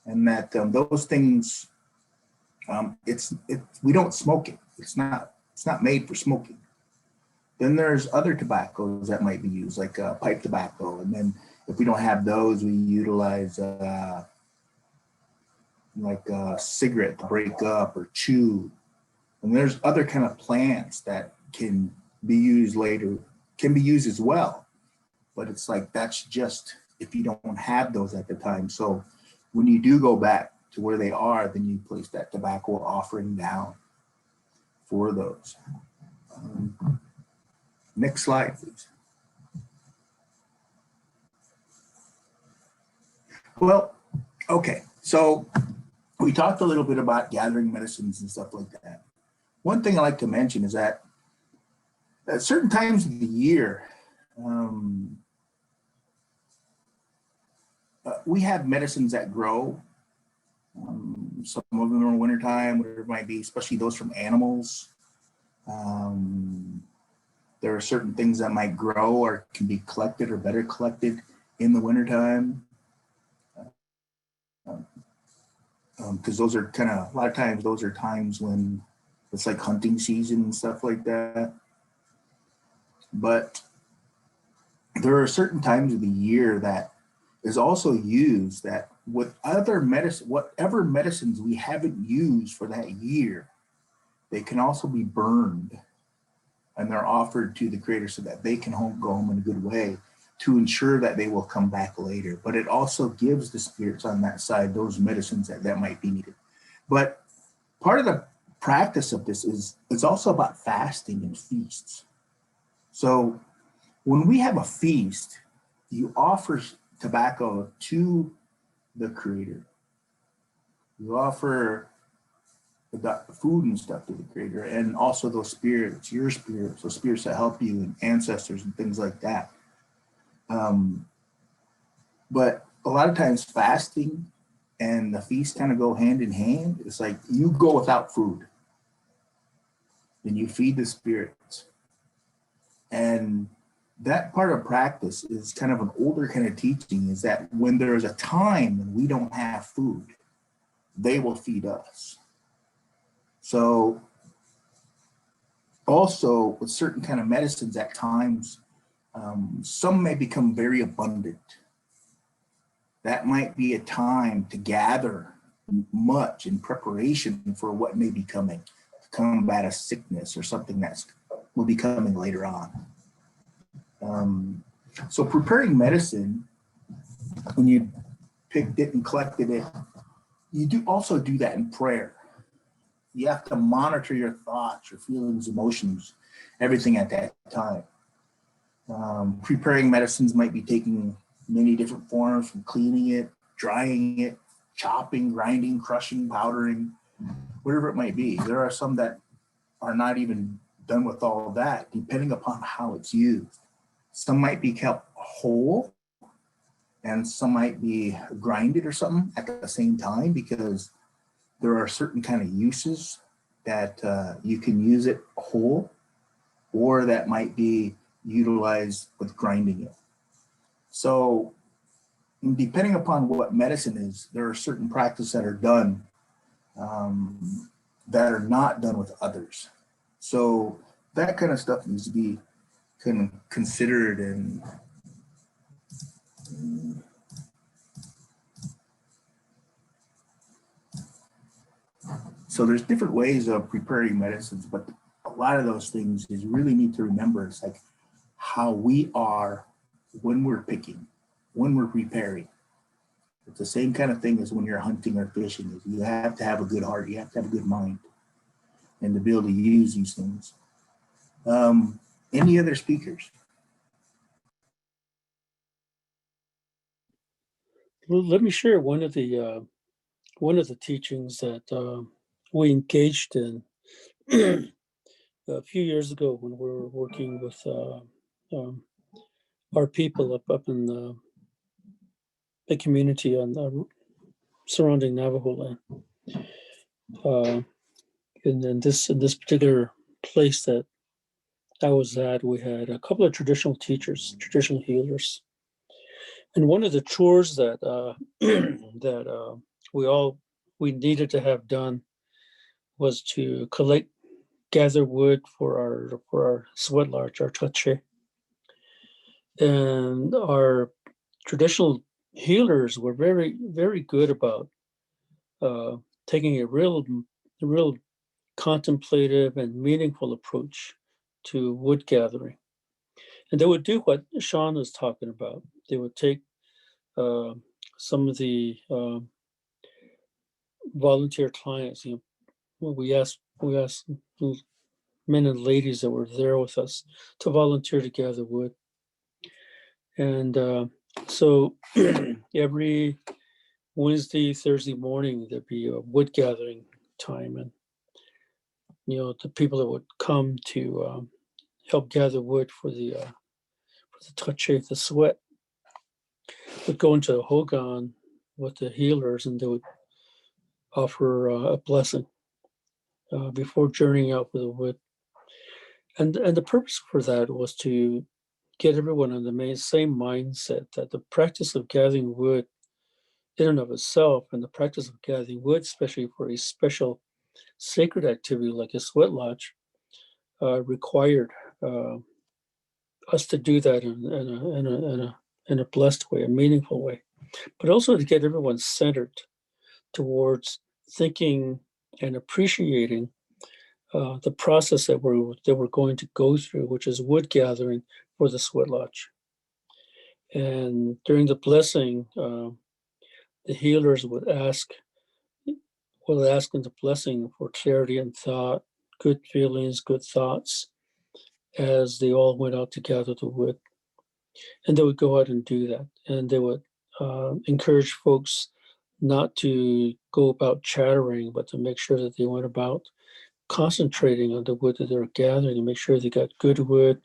and that those things, we don't smoke it. It's not made for smoking. Then there's other tobaccos that might be used, like pipe tobacco, and then if we don't have those, we utilize like a cigarette to break up or chew. And there's other kind of plants that can be used later, can be used as well. But it's like, that's just if you don't have those at the time. So when you do go back to where they are, then you place that tobacco offering down for those. Next slide, please. Well, okay, so we talked a little bit about gathering medicines and stuff like that. One thing I like to mention is that at certain times of the year, we have medicines that grow. Some of them are wintertime, whatever it might be, especially those from animals. There are certain things that might grow or can be collected or better collected in the wintertime. Because those are kind of, a lot of times, those are times when it's like hunting season and stuff like that. But there are certain times of the year that is also used that with other medicine, whatever medicines we haven't used for that year, they can also be burned and they're offered to the creator so that they can go home in a good way to ensure that they will come back later. But it also gives the spirits on that side those medicines that might be needed. But part of the practice of this is it's also about fasting and feasts. So when we have a feast, you offer tobacco to the creator. You offer the food and stuff to the creator, and also those spirits, your spirits, those spirits that help you and ancestors and things like that. But a lot of times fasting and the feast kind of go hand in hand. It's like you go without food, then you feed the spirits. And that part of practice is kind of an older kind of teaching, is that when there is a time when we don't have food, they will feed us. So also with certain kind of medicines at times, some may become very abundant. That might be a time to gather much in preparation for what may be coming, to combat a sickness or something that will be coming later on. So preparing medicine, when you picked it and collected it, you do also do that in prayer. You have to monitor your thoughts, your feelings, emotions, everything at that time. Preparing medicines might be taking many different forms, from cleaning it, drying it, chopping, grinding, crushing, powdering, whatever it might be. There are some that are not even done with all of that, depending upon how it's used. Some might be kept whole and some might be grinded or something at the same time, because there are certain kind of uses that you can use it whole, or that might be utilized with grinding it. So depending upon what medicine is, there are certain practices that are done that are not done with others. So that kind of stuff needs to be kind of considered. And so there's different ways of preparing medicines, but a lot of those things is really need to remember. It's like how we are when we're picking, when we're preparing. It's the same kind of thing as when you're hunting or fishing. Is you have to have a good heart, you have to have a good mind, and to be able to use these things. Any other speakers? Well, let me share one of the teachings that we engaged in a few years ago when we were working with our people up in the community on the surrounding Navajo land. And in this particular place that I was at, we had a couple of traditional teachers, traditional healers, and one of the chores that we needed to have done was to gather wood for our sweat lodge, our tache. And our traditional healers were very, very good about taking a real contemplative and meaningful approach to wood gathering. And they would do what Sean was talking about. They would take some of the volunteer clients. We asked men and ladies that were there with us to volunteer to gather wood. And so every Wednesday, Thursday morning, there'd be a wood gathering time. And, the people that would come to help gather wood for the tache, the sweat, would go into the hogan with the healers, and they would offer a blessing before journeying out with the wood. And the purpose for that was to get everyone on the same mindset that the practice of gathering wood in and of itself, and the practice of gathering wood, especially for a special sacred activity like a sweat lodge, required us to do that in a blessed way, a meaningful way, but also to get everyone centered towards thinking and appreciating the process that we're going to go through, which is wood gathering for the sweat lodge. And during the blessing, the healers would ask in the blessing for clarity and thought, good feelings, good thoughts, as they all went out to gather the wood. And they would go out and do that. And they would encourage folks not to go about chattering, but to make sure that they went about concentrating on the wood that they were gathering, and make sure they got good wood,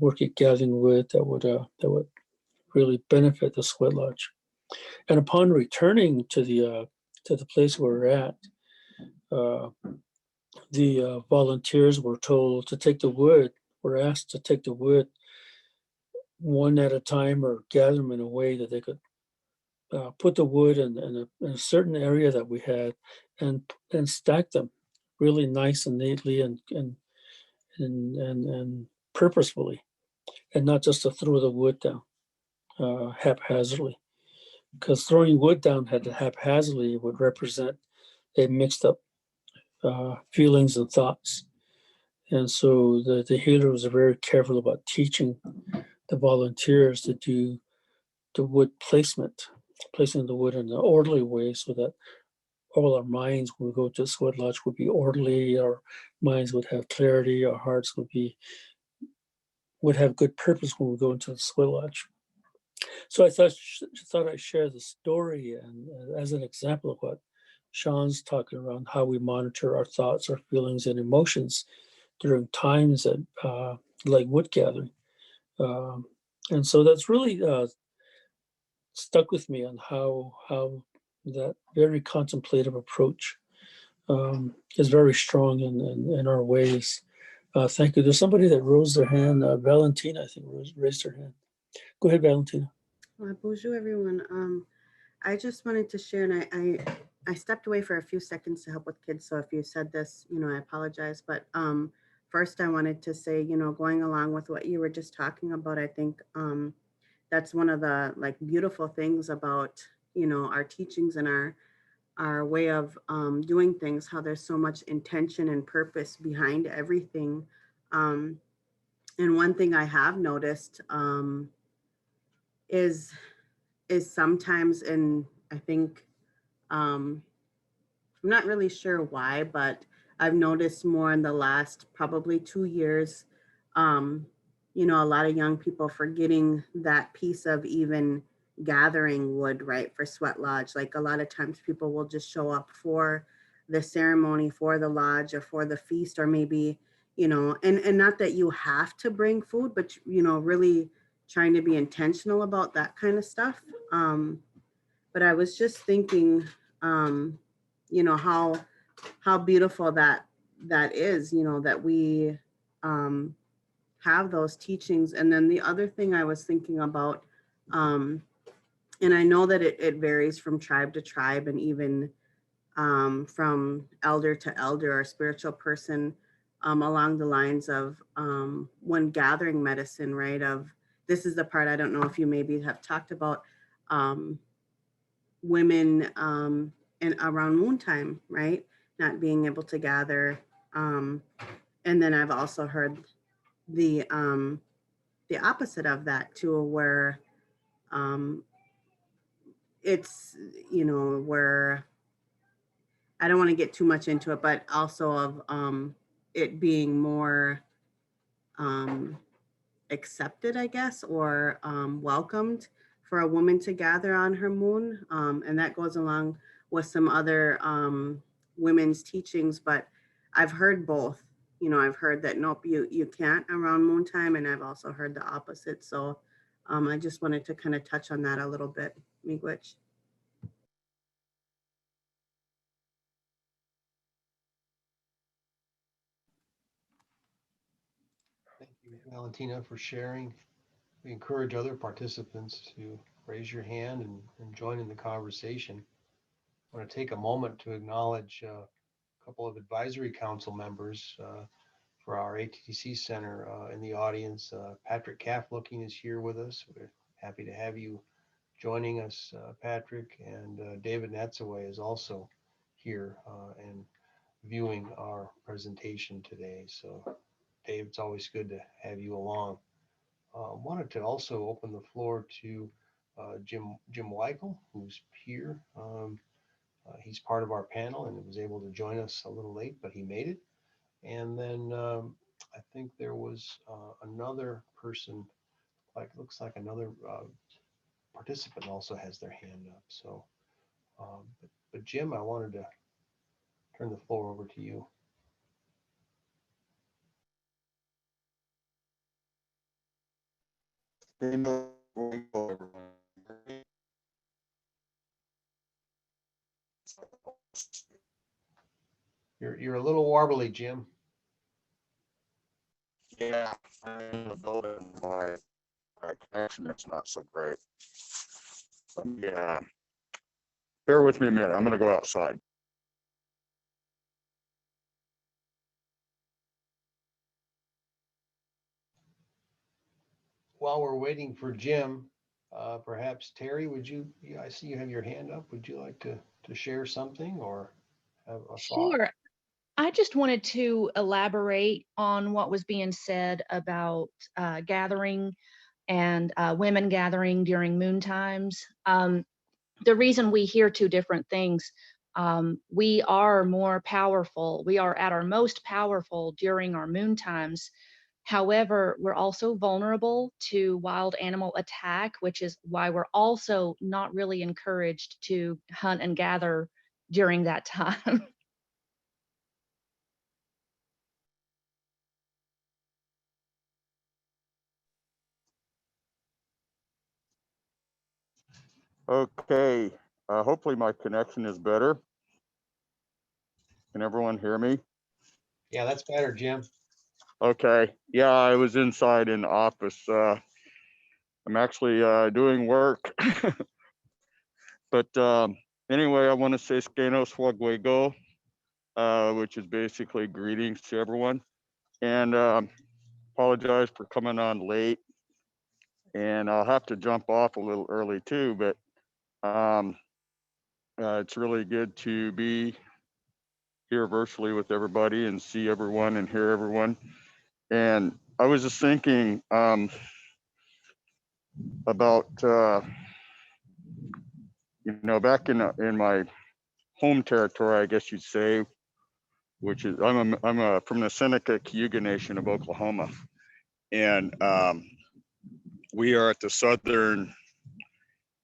work at gathering wood that would really benefit the sweat lodge. And upon returning to the place where we're at, the volunteers were told to take the wood, were asked to take the wood one at a time, or gather them in a way that they could put the wood in a certain area that we had, and stack them really nice and neatly and purposefully, and not just to throw the wood down haphazardly, because throwing wood down haphazardly would represent a mixed up feelings and thoughts. And so the healers are very careful about teaching the volunteers to do the wood placing the wood in an orderly way, so that all our minds, when we go to the sweat lodge, would be orderly, our minds would have clarity, our hearts would have good purpose when we go into the sweat lodge. So I thought I'd share the story and as an example of what Sean's talking around how we monitor our thoughts, our feelings, and emotions during times that like wood gathering. And so that's really stuck with me on how that very contemplative approach is very strong in our ways. Thank you. There's somebody that rose their hand. Valentina, I think, raised her hand. Go ahead, Valentina. Bonjour, everyone. I just wanted to share, and I stepped away for a few seconds to help with kids. So if you said this, I apologize. But first, I wanted to say, going along with what you were just talking about, I think that's one of the beautiful things about, our teachings and our way of doing things, how there's so much intention and purpose behind everything. And one thing I have noticed is sometimes, and I think I'm not really sure why, but I've noticed more in the last probably 2 years, a lot of young people forgetting that piece of even gathering wood, right, for sweat lodge. Like a lot of times people will just show up for the ceremony, for the lodge, or for the feast, or maybe, and not that you have to bring food, but, really trying to be intentional about that kind of stuff. But I was just thinking, how beautiful that is, that we have those teachings. And then the other thing I was thinking about, and I know that it varies from tribe to tribe, and even from elder to elder or spiritual person, along the lines of when gathering medicine, right? This is the part I don't know if you maybe have talked about, women and around moon time, right? Not being able to gather. And then I've also heard the opposite of that too, where it's, where I don't want to get too much into it, but also of it being more accepted, I guess, or welcomed for a woman to gather on her moon. And that goes along with some other women's teachings, but I've heard both. I've heard that, nope, you can't around moon time. And I've also heard the opposite. So I just wanted to kind of touch on that a little bit, Miigwech. Thank you, Valentina, for sharing. We encourage other participants to raise your hand and join in the conversation. I want to take a moment to acknowledge a couple of advisory council members for our ATTC Center in the audience. Patrick Kaef'e is here with us. We're happy to have you joining us, Patrick. And David Natsaway is also here and viewing our presentation today. So, Dave, it's always good to have you along. Wanted to also open the floor to Jim Wikel, who's here. He's part of our panel and was able to join us a little late, but he made it. And then I think there was another person, looks like another participant also has their hand up. So, but Jim, I wanted to turn the floor over to you. You're a little warbly, Jim. Yeah, I'm in the building. My connection is not so great. Yeah, bear with me a minute. I'm going to go outside. While we're waiting for Jim, perhaps Terry, I see you have your hand up. Would you like to share something or have a thought? Sure. I just wanted to elaborate on what was being said about gathering and women gathering during moon times. The reason we hear two different things, we are more powerful. We are at our most powerful during our moon times. However, we're also vulnerable to wild animal attack, which is why we're also not really encouraged to hunt and gather during that time. Okay, hopefully my connection is better. Can everyone hear me? Yeah, that's better, Jim. Okay, yeah, I was inside in the office. I'm actually doing work. But anyway, I want to say Skenos Fuego, which is basically greetings to everyone. And apologize for coming on late. And I'll have to jump off a little early too, but it's really good to be here virtually with everybody and see everyone and hear everyone. And I was just thinking about, back in my home territory, I guess you'd say, which is I'm from the Seneca Kaew'e Nation of Oklahoma, and we are at the southern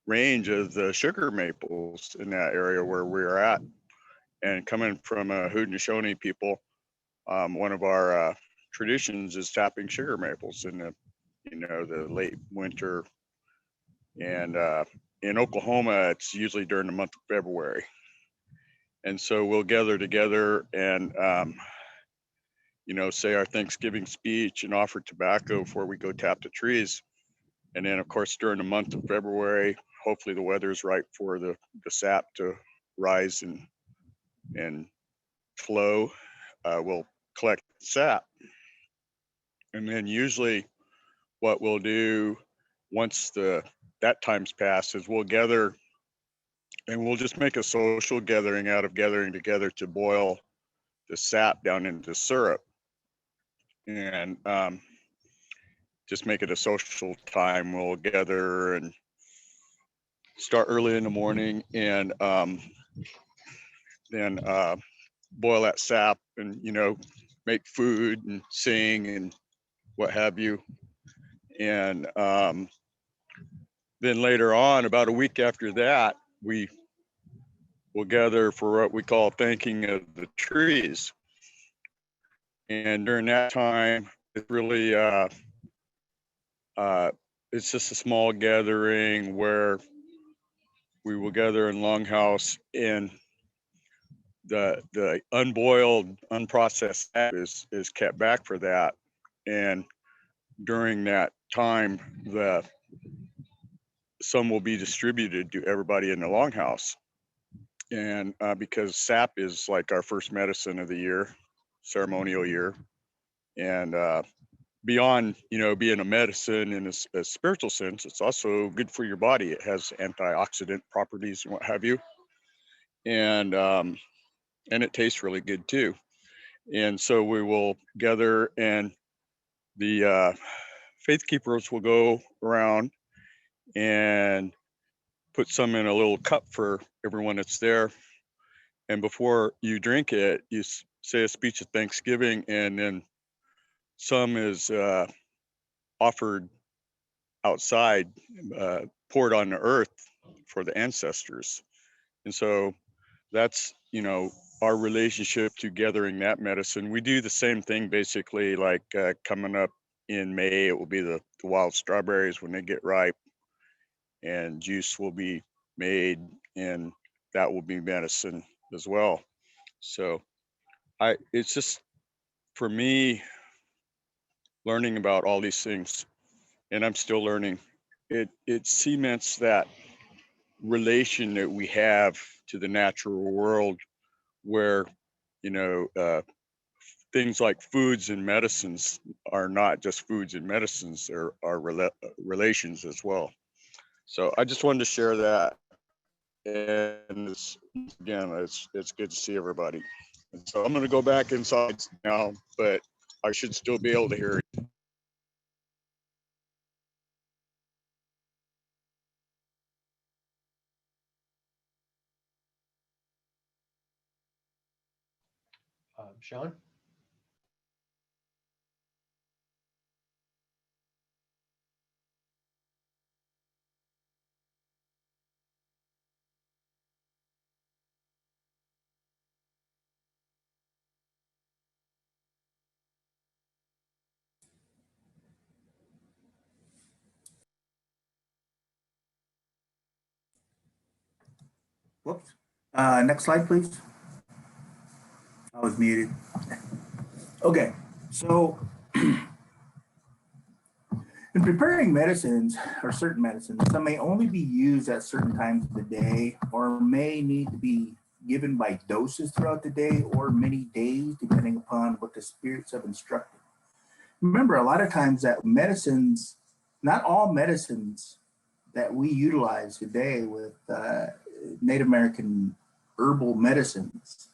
range of the sugar maples in that area where we're at. And coming from a Haudenosaunee people, one of our traditions is tapping sugar maples in the late winter. And in Oklahoma, it's usually during the month of February. And so we'll gather together and say our Thanksgiving speech and offer tobacco before we go tap the trees. And then, of course, during the month of February, hopefully the weather is right for the sap to rise and flow. We'll collect the sap. And then usually what we'll do once that time's passed is we'll gather and we'll just make a social gathering out of gathering together to boil the sap down into syrup. And just make it a social time. We'll gather and start early in the morning and then boil that sap and, make food and sing and what have you. And then later on, about a week after that, we will gather for what we call thanking of the trees. And during that time, it's really, it's just a small gathering where we will gather in Longhouse, and the unboiled, unprocessed sap is kept back for that. And during that time, some will be distributed to everybody in the Longhouse. And because sap is like our first medicine of the year, ceremonial year, and beyond being a medicine in a spiritual sense, it's also good for your body. It has antioxidant properties and what have you, and it tastes really good too. And so we will gather, and the faith keepers will go around and put some in a little cup for everyone that's there. And before you drink it, you say a speech of thanksgiving, and then some is offered outside, poured on the earth for the ancestors. And so that's, our relationship to gathering that medicine. We do the same thing basically, like coming up in May, it will be the wild strawberries when they get ripe, and juice will be made, and that will be medicine as well. So it's just, for me, learning about all these things, and I'm still learning, it cements that relation that we have to the natural world, where things like foods and medicines are not just foods and medicines, they're are relations as well. So I just wanted to share that, and it's good to see everybody. And so I'm going to go back inside now, but I should still be able to hear you. Sean? Whoops. Next slide, please. I was muted. Okay, so in preparing medicines or certain medicines, some may only be used at certain times of the day or may need to be given by doses throughout the day or many days, depending upon what the spirits have instructed. Remember, a lot of times that medicines, not all medicines that we utilize today with Native American herbal medicines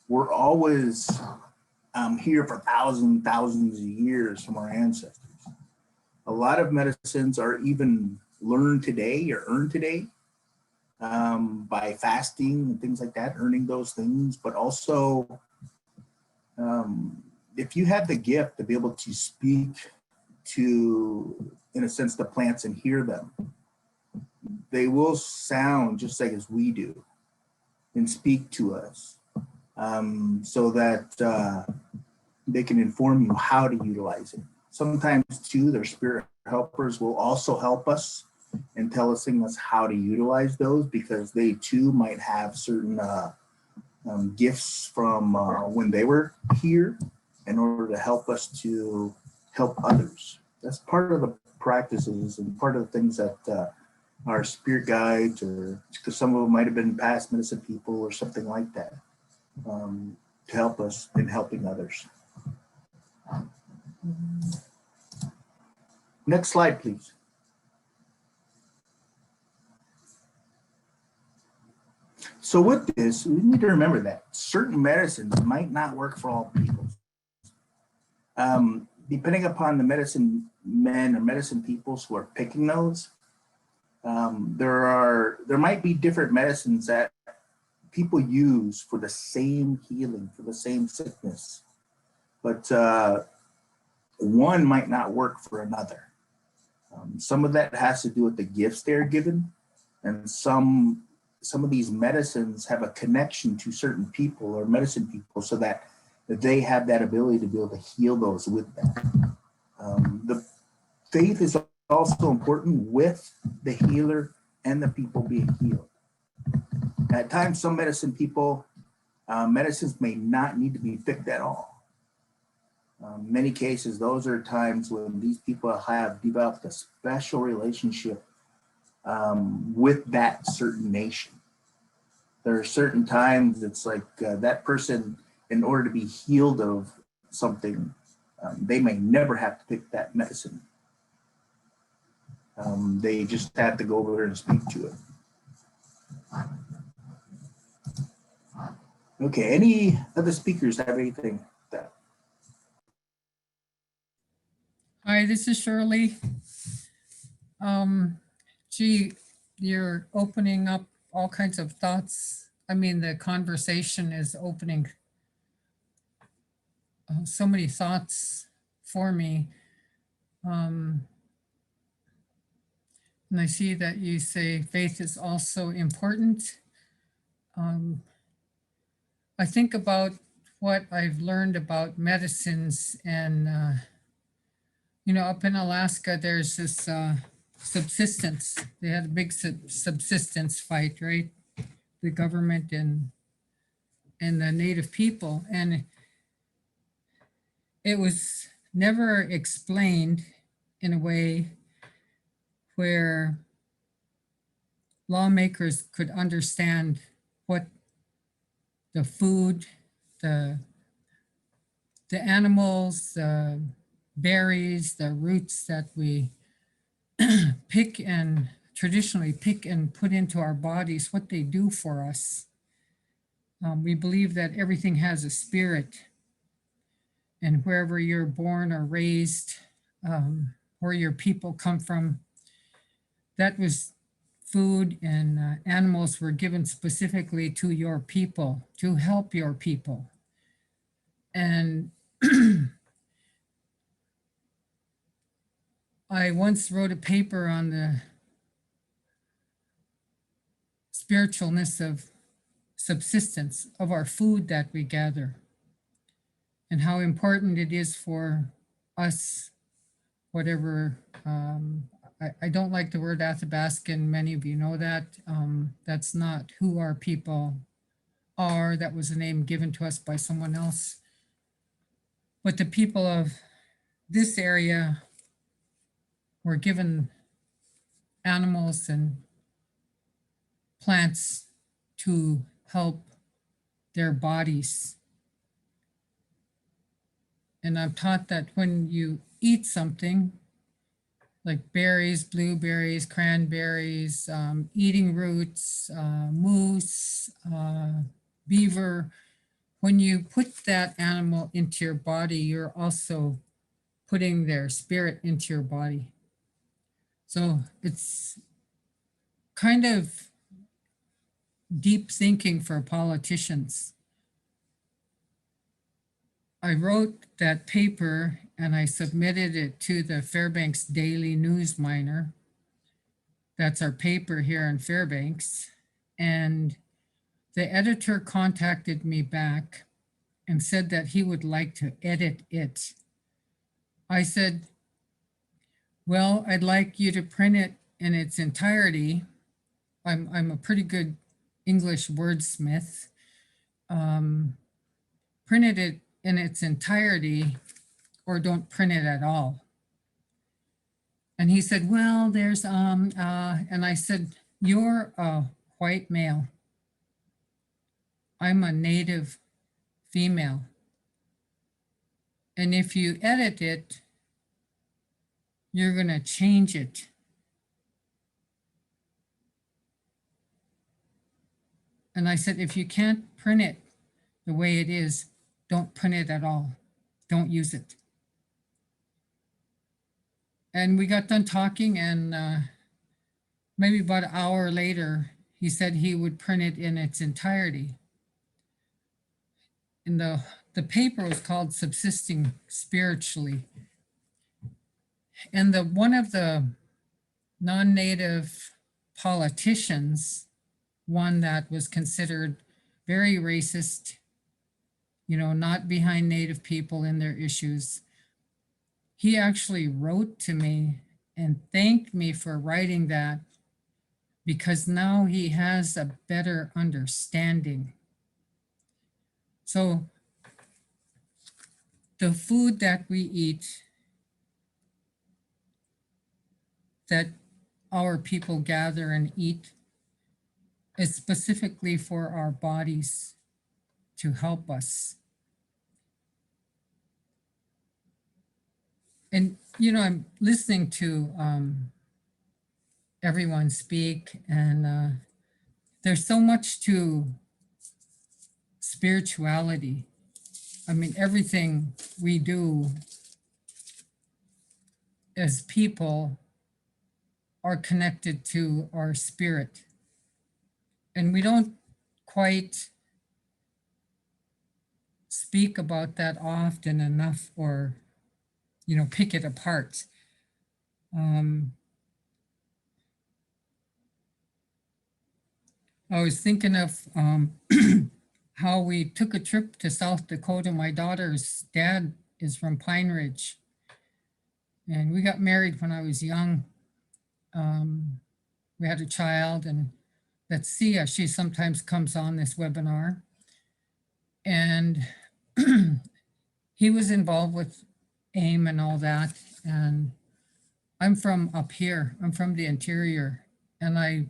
were always here for thousands of years from our ancestors. A lot of medicines are even learned today or earned today by fasting and things like that, earning those things. But also, if you have the gift to be able to speak to, in a sense, the plants and hear them, they will sound just like as we do and speak to us, so that they can inform you how to utilize it. Sometimes too, their spirit helpers will also help us and tell us things how to utilize those, because they too might have certain gifts from when they were here in order to help us to help others. That's part of the practices and part of the things that our spirit guides, or because some of them might have been past medicine people or something like that, to help us in helping others. Next slide, please. So with this, we need to remember that certain medicines might not work for all people. Depending upon the medicine men or medicine peoples who are picking those, there might be different medicines that people use for the same healing, for the same sickness, but one might not work for another. Some of that has to do with the gifts they're given, and some of these medicines have a connection to certain people or medicine people, so that they have that ability to be able to heal those with them. The faith is also important with the healer and the people being healed. At times, some medicine people, medicines may not need to be picked at all. Many cases, those are times when these people have developed a special relationship with that certain nation. There are certain times it's like that person, in order to be healed of something, they may never have to pick that medicine. They just have to go over there and speak to it. Okay, any other speakers have anything? Hi, this is Shirley. Gee, you're opening up all kinds of thoughts. I mean, the conversation is opening so many thoughts for me. And I see that you say faith is also important. I think about what I've learned about medicines, and you know, up in Alaska, there's this subsistence. They had a big subsistence fight, right? The government and the native people. And it was never explained in a way where lawmakers could understand what the food, the animals, the berries, the roots that we pick and traditionally pick and put into our bodies, what they do for us. We believe that everything has a spirit, and wherever you're born or raised, where your people come from, that was food, and animals were given specifically to your people, to help your people. And I once wrote a paper on the spiritualness of subsistence, of our food that we gather, and how important it is for us, whatever, I don't like the word Athabascan. Many of you know that. That's not who our people are. That was a name given to us by someone else. But the people of this area were given animals and plants to help their bodies. And I'm taught that when you eat something, like berries, blueberries, cranberries, eating roots, moose, beaver, when you put that animal into your body, you're also putting their spirit into your body. So it's kind of deep thinking for politicians. I wrote that paper and I submitted it to the Fairbanks Daily News Miner. That's our paper here in Fairbanks. And the editor contacted me back and said that he would like to edit it. I said, well, I'd like you to print it in its entirety. I'm a pretty good English wordsmith. Printed it in its entirety or don't print it at all. And he said, well, there's, and I said, you're a white male. I'm a native female. And if you edit it, you're gonna change it. And I said, if you can't print it the way it is, don't print it at all. Don't use it. And we got done talking, and maybe about an hour later, he said he would print it in its entirety. And the paper was called Subsisting Spiritually. And one of the non-native politicians, one that was considered very racist, you know, not behind Native people in their issues, he actually wrote to me and thanked me for writing that, because now he has a better understanding. So the food that we eat, that our people gather and eat, is specifically for our bodies to help us. And, you know, I'm listening to everyone speak, and there's so much to spirituality. I mean, everything we do as people are connected to our spirit. And we don't quite speak about that often enough, or, you know, pick it apart. I was thinking of how we took a trip to South Dakota. My daughter's dad is from Pine Ridge, and we got married when I was young. We had a child, and that's Sia. She sometimes comes on this webinar. And he was involved with AIM and all that. And I'm from up here. I'm from the interior. And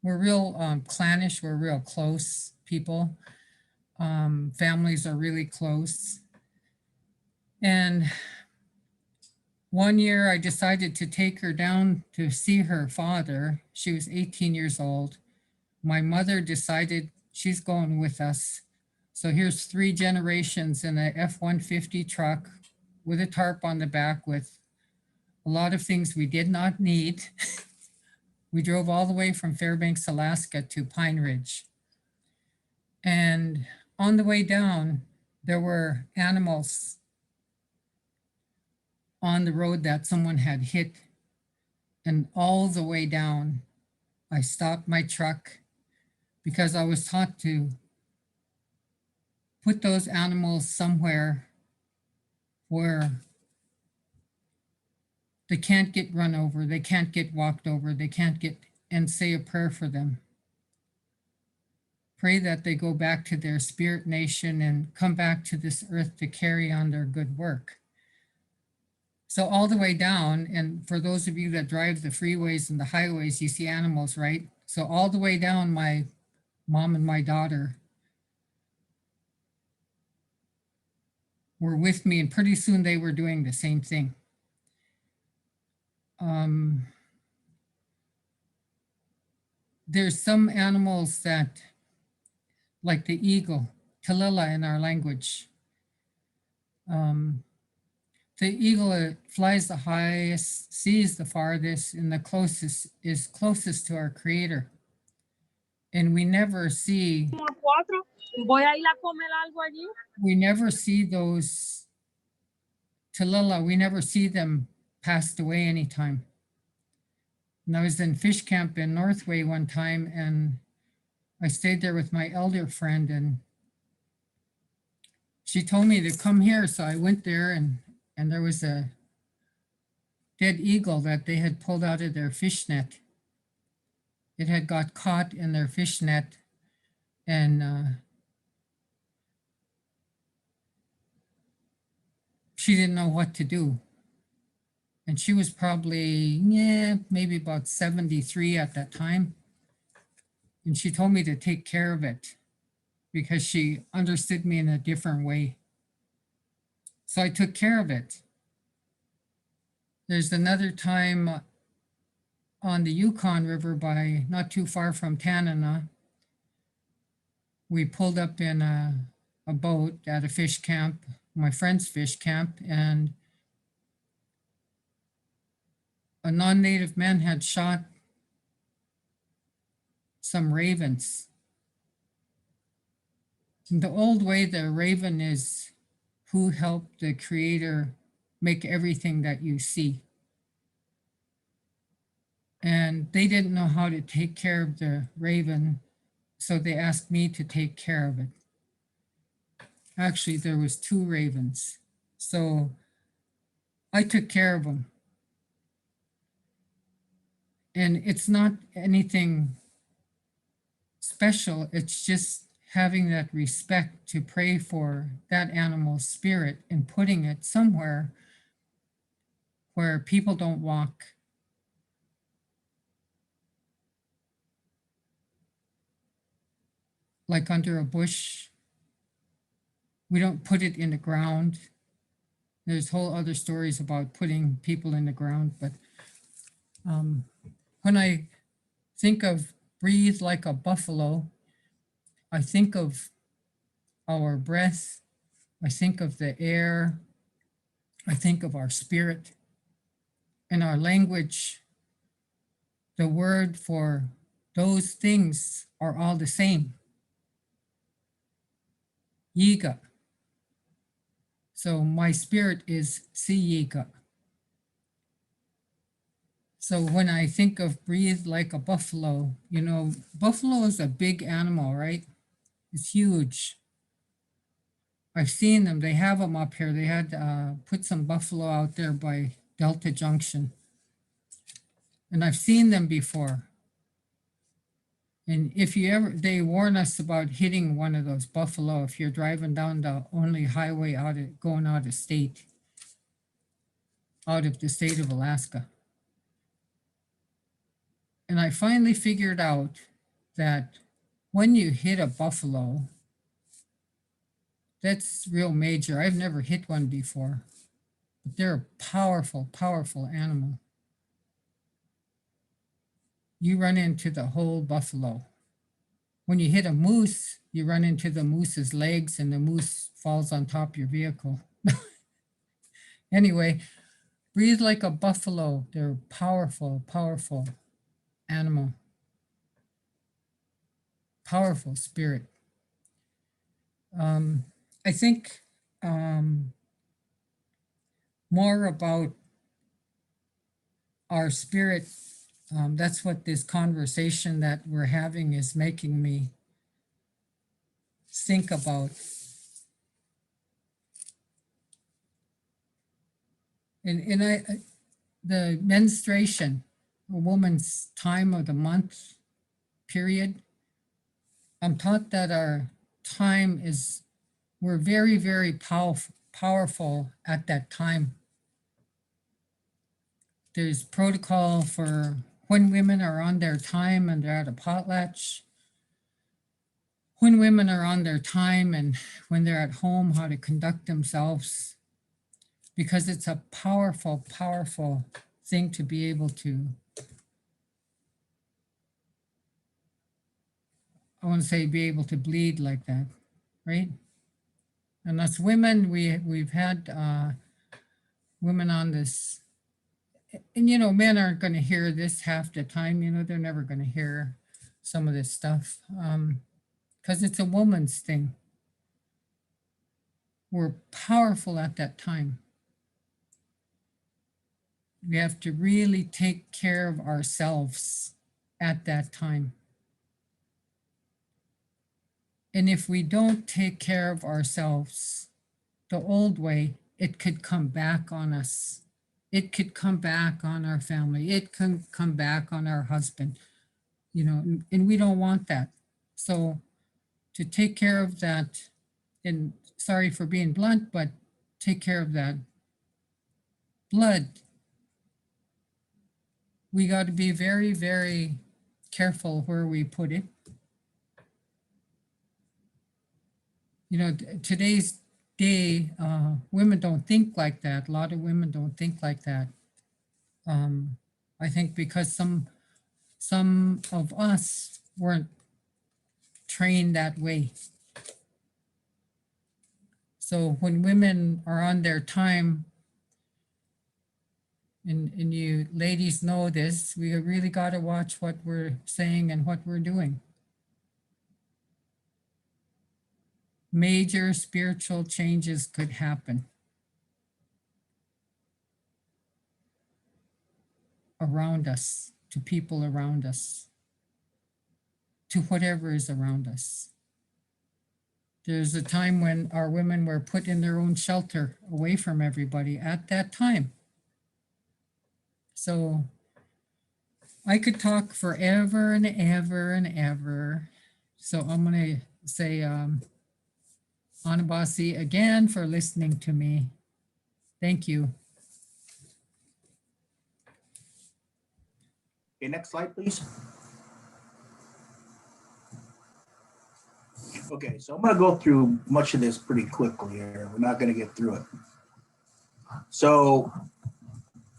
we're real clannish. We're real close people. Families are really close. And one year I decided to take her down to see her father. She was 18 years old. My mother decided she's going with us. So here's 3 generations in a F-150 truck with a tarp on the back with a lot of things we did not need. We drove all the way from Fairbanks, Alaska to Pine Ridge. And on the way down, there were animals on the road that someone had hit. And all the way down, I stopped my truck because I was taught to put those animals somewhere where They can't get run over. They can't get walked over. They can't get, and say a prayer for them. Pray that they go back to their spirit nation and come back to this earth to carry on their good work. So all the way down, and for those of you that drive the freeways and the highways, you see animals, right? So all the way down, my mom and my daughter were with me, and pretty soon they were doing the same thing. There's some animals that, like the eagle, Talila in our language. The eagle flies the highest, sees the farthest, and the closest is closest to our Creator. And we never see those Talila, we never see them passed away anytime. And I was in fish camp in Northway one time, and I stayed there with my elder friend, and she told me to come here. So I went there, and there was a dead eagle that they had pulled out of their fish net. It had got caught in their fish net, and she didn't know what to do. And she was probably, maybe about 73 at that time. And she told me to take care of it because she understood me in a different way. So I took care of it. There's another time on the Yukon River by not too far from Tanana. We pulled up in a boat at a fish camp, my friend's fish camp, and a non-native man had shot some ravens. In the old way, the raven is who helped the Creator make everything that you see. And they didn't know how to take care of the raven, so they asked me to take care of it. Actually, there was 2 ravens, so I took care of them. And it's not anything special, it's just having that respect to pray for that animal's spirit and putting it somewhere where people don't walk. Like under a bush. We don't put it in the ground. There's whole other stories about putting people in the ground, but when I think of breathe like a buffalo, I think of our breath, I think of the air, I think of our spirit. In our language, the word for those things are all the same. Yiga. So my spirit is Siyiga. So when I think of breathe like a buffalo, buffalo is a big animal, right? It's huge. I've seen them. They have them up here. They had put some buffalo out there by Delta Junction. And I've seen them before. And if you ever, they warn us about hitting one of those buffalo if you're driving down the only highway going out of the state of Alaska. And I finally figured out that when you hit a buffalo, that's real major. I've never hit one before, but they're a powerful, powerful animal. You run into the whole buffalo. When you hit a moose, you run into the moose's legs and the moose falls on top of your vehicle. Anyway, breathe like a buffalo. They're powerful, powerful animal. Powerful spirit. I think more about our spirit. That's what this conversation that we're having is making me think about. And the menstruation, a woman's time of the month period. I'm taught that our time is, we're very, very powerful at that time. There's protocol for when women are on their time and they're at a potlatch, when women are on their time and when they're at home, how to conduct themselves, because it's a powerful, powerful thing to be able to, I want to say, be able to bleed like that, right? And us women, we've had women on this, and men aren't going to hear this half the time. They're never going to hear some of this stuff because it's a woman's thing. We're powerful at that time. We have to really take care of ourselves at that time. And if we don't take care of ourselves the old way, it could come back on us. It could come back on our family. It can come back on our husband, and we don't want that. So to take care of that, and sorry for being blunt, but take care of that blood, we got to be very, very careful where we put it. Today's day, women don't think like that. A lot of women don't think like that. I think because some of us weren't trained that way. So when women are on their time, and you ladies know this, we really got to watch what we're saying and what we're doing. Major spiritual changes could happen around us, to people around us, to whatever is around us. There's a time when our women were put in their own shelter away from everybody at that time. So I could talk forever and ever and ever. So I'm going to say, Anabasi again for listening to me. Thank you. Okay, next slide, please. Okay, so I'm going to go through much of this pretty quickly here. We're not going to get through it. So,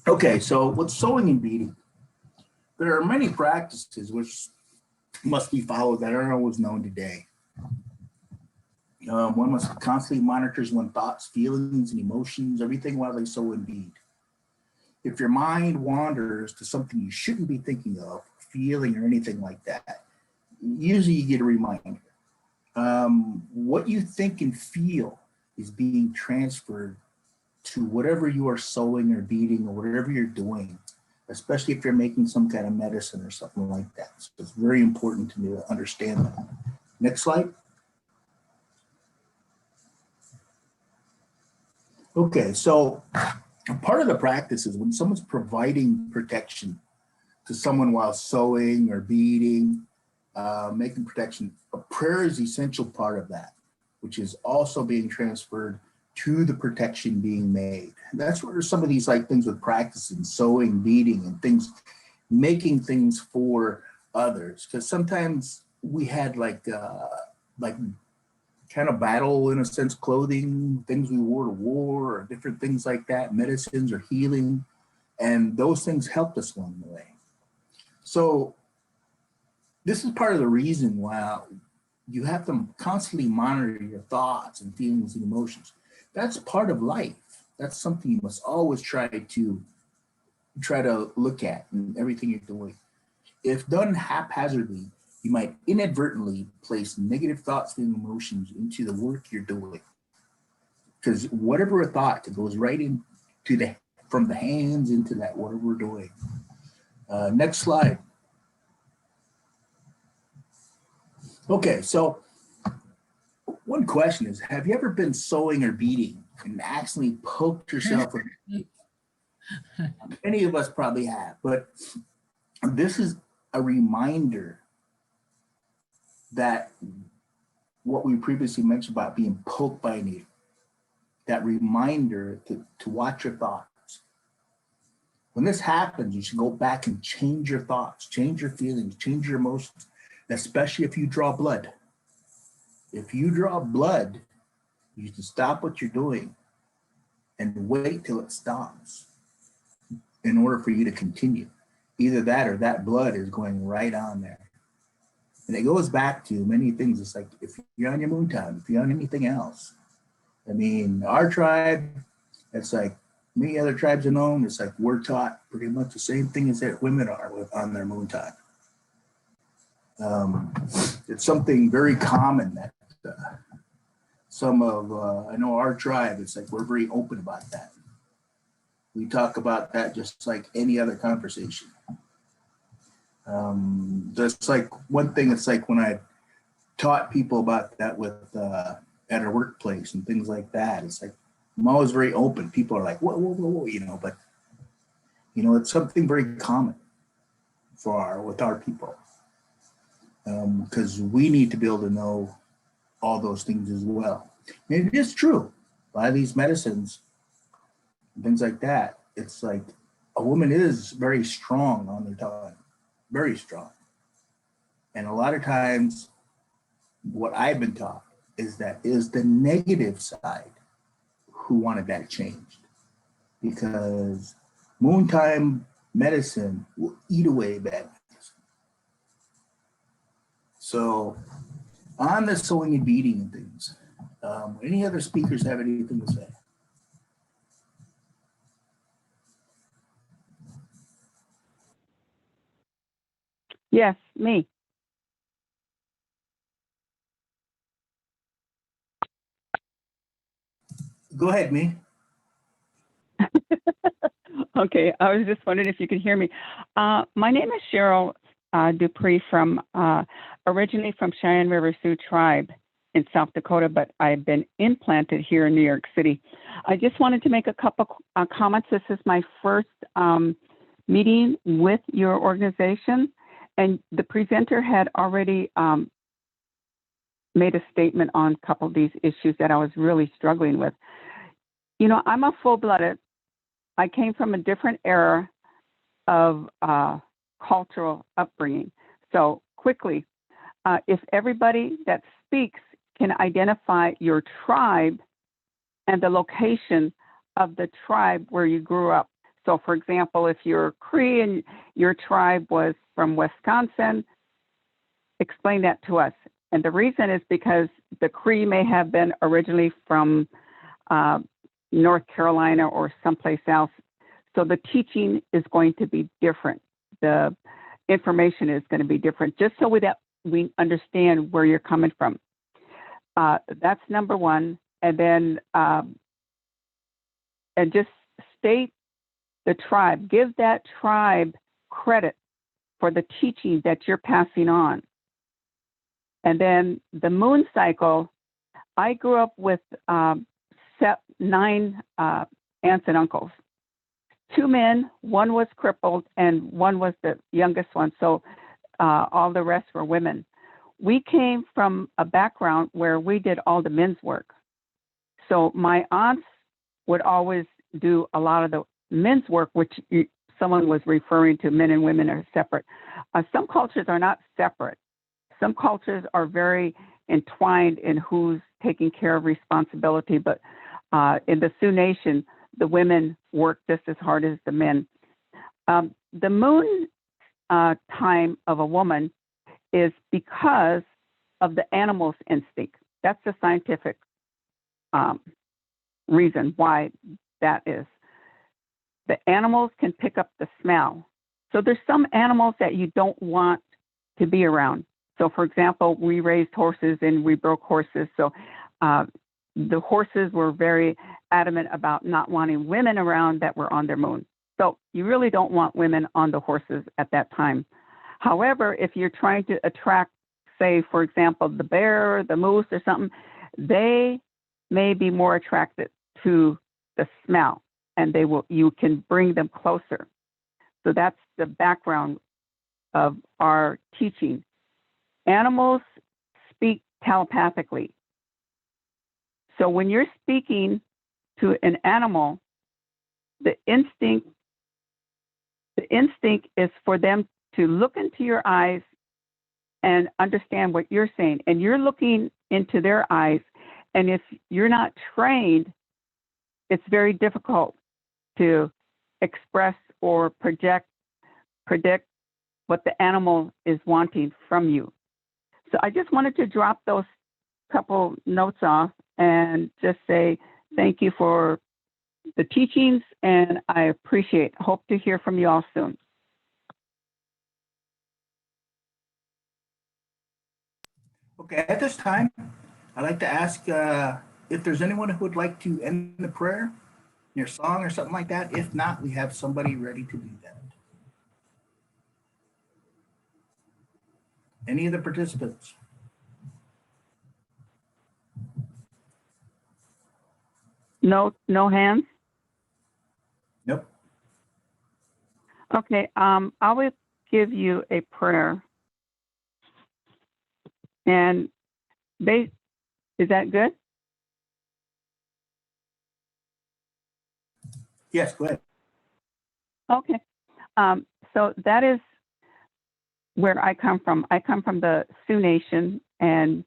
okay, so with sewing and beading, there are many practices which must be followed that aren't always known today. One must constantly monitors one's thoughts, feelings, and emotions, everything while they sew and bead. If your mind wanders to something you shouldn't be thinking of, feeling, or anything like that, usually you get a reminder. What you think and feel is being transferred to whatever you are sewing or beading or whatever you're doing, especially if you're making some kind of medicine or something like that. So it's very important to me to understand that. Next slide. Okay, so part of the practice is when someone's providing protection to someone while sewing or beading, making protection, a prayer is the essential part of that, which is also being transferred to the protection being made. And that's where some of these things with practicing, sewing, beading, and things, making things for others. Because sometimes we had kind of battle, in a sense, clothing, things we wore to war, or different things like that, medicines or healing. And those things helped us along the way. So this is part of the reason why you have to constantly monitor your thoughts and feelings and emotions. That's part of life. That's something you must always try to look at in everything you're doing. If done haphazardly, you might inadvertently place negative thoughts and emotions into the work you're doing. Because whatever a thought goes right into from the hands into that, whatever we're doing. Next slide. Okay, so one question is, have you ever been sewing or beading and accidentally poked yourself Any of us probably have, but this is a reminder that what we previously mentioned about being poked by a needle, that reminder to watch your thoughts. When this happens, you should go back and change your thoughts, change your feelings, change your emotions, especially if you draw blood. If you draw blood, you should stop what you're doing and wait till it stops in order for you to continue. Either that or that blood is going right on there. And it goes back to many things. It's like if you're on your moon time, if you're on anything else. I mean, our tribe, it's like many other tribes are known. It's like we're taught pretty much the same thing as that women are on their moon time. It's something very common that some of, I know our tribe, it's like we're very open about that. We talk about that just like any other conversation. That's like one thing, it's like when I taught people about that with at our workplace and things like that, it's like I'm always very open. People are like, whoa, whoa, whoa, whoa, you know, but you know, it's something very common with our people. Because we need to be able to know all those things as well. And it is true. A lot of these medicines, things like that, it's like a woman is very strong on their time, very strong. And a lot of times, what I've been taught is that is the negative side who wanted that changed. Because moon time medicine will eat away bad medicine. So on the sewing and beading and things, any other speakers have anything to say? Yes, me. Go ahead, me. Okay, I was just wondering if you could hear me. My name is Cheryl Dupree from originally from Cheyenne River Sioux Tribe in South Dakota, but I've been implanted here in New York City. I just wanted to make a couple comments. This is my first meeting with your organization, and the presenter had already made a statement on a couple of these issues that I was really struggling with. You know, I'm a full-blooded. I came from a different era of cultural upbringing. So quickly, if everybody that speaks can identify your tribe and the location of the tribe where you grew up. So for example, if you're Cree and your tribe was from Wisconsin, explain that to us. And the reason is because the Cree may have been originally from North Carolina or someplace else. So the teaching is going to be different. The information is going to be different, just so that we understand where you're coming from. That's number one. And then, and just state the tribe, give that tribe credit for the teaching that you're passing on. And then the moon cycle, I grew up with 9 aunts and uncles. 2 men, one was crippled, and one was the youngest one. So all the rest were women. We came from a background where we did all the men's work. So my aunts would always do a lot of the men's work, which someone was referring to men and women are separate. Some cultures are not separate. Some cultures are very entwined in who's taking care of responsibility, but in the Sioux Nation, the women work just as hard as the men. The moon time of a woman is because of the animal's instinct. That's the scientific reason why that is. The animals can pick up the smell. So there's some animals that you don't want to be around. So for example, we raised horses and we broke horses. So the horses were very adamant about not wanting women around that were on their moon. So you really don't want women on the horses at that time. However, if you're trying to attract, say, for example, the bear, the moose or something, they may be more attracted to the smell. and you can bring them closer. So that's the background of our teaching. Animals speak telepathically. So when you're speaking to an animal, the instinct is for them to look into your eyes and understand what you're saying. And you're looking into their eyes. And if you're not trained, it's very difficult to express or predict what the animal is wanting from you. So I just wanted to drop those couple notes off and just say thank you for the teachings, and I hope to hear from you all soon. Okay, at this time, I'd like to ask if there's anyone who would like to end the prayer, your song or something like that. If not, we have somebody ready to do that. Any of the participants? No hands? Nope. Okay, I will give you a prayer. And is that good? Yes, go ahead. Okay. So that is where I come from. I come from the Sioux Nation, and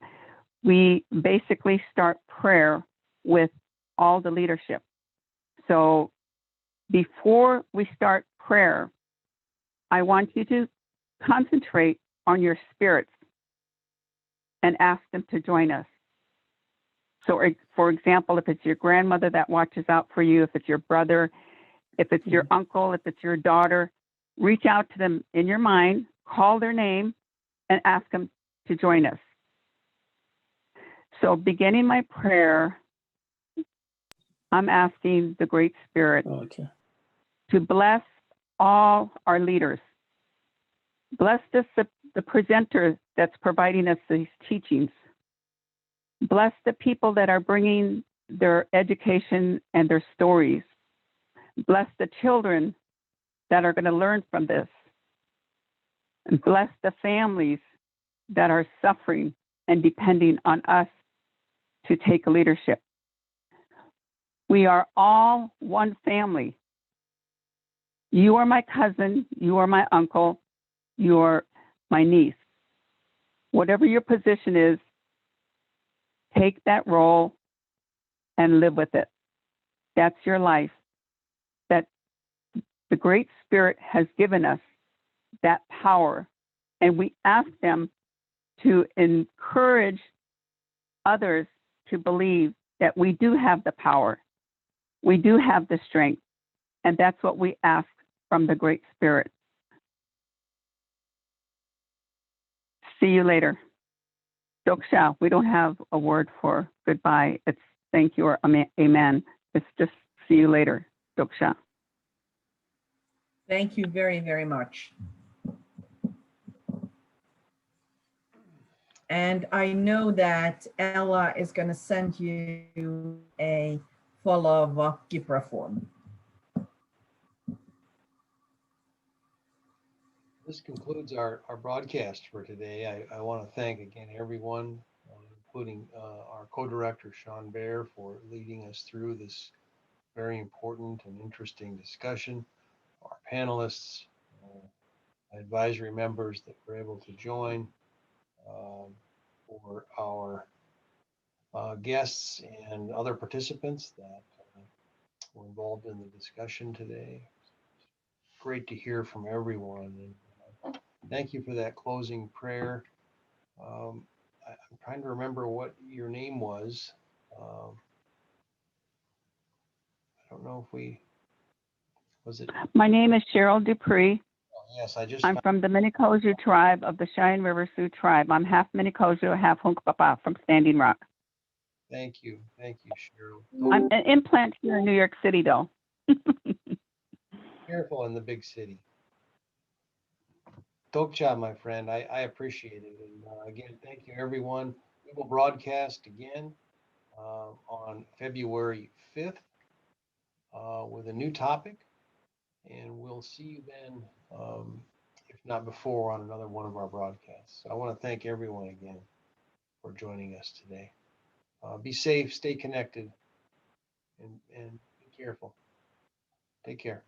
we basically start prayer with all the leadership. So before we start prayer, I want you to concentrate on your spirits and ask them to join us. So, for example, if it's your grandmother that watches out for you, if it's your brother, if it's your uncle, if it's your daughter, reach out to them in your mind, call their name, and ask them to join us. So beginning my prayer, I'm asking the Great Spirit to bless all our leaders. Bless the presenter that's providing us these teachings. Bless the people that are bringing their education and their stories. Bless the children that are going to learn from this. And bless the families that are suffering and depending on us to take leadership. We are all one family. You are my cousin, you are my uncle, you are my niece. Whatever your position is, take that role and live with it. That's your life. That the Great Spirit has given us that power, and we ask them to encourage others to believe that we do have the power, we do have the strength, and that's what we ask from the Great Spirit. See you later. Doksha, we don't have a word for goodbye. It's thank you or amen. It's just see you later. Doksha. Thank you very, very much. And I know that Ella is going to send you a full of GIPRA form. This concludes our broadcast for today. I want to thank again everyone, including our co-director, Sean Baer, for leading us through this very important and interesting discussion. Our panelists, advisory members that were able to join, for our guests and other participants that were involved in the discussion today. Great to hear from everyone. And thank you for that closing prayer. I'm trying to remember what your name was. I don't know if was it? My name is Cheryl Dupree. Oh, yes, I'm from the Minnekoju tribe of the Cheyenne River Sioux tribe. I'm half Minnekoju, half Hunkpapa from Standing Rock. Thank you, Cheryl. I'm an implant here in New York City, though. Careful in the big city. Dope job, my friend. I appreciate it. And again, thank you, everyone. We will broadcast again on February 5th. with a new topic. And we'll see you then, if not before, on another one of our broadcasts. I want to thank everyone again for joining us today. Be safe, stay connected, and be careful. Take care.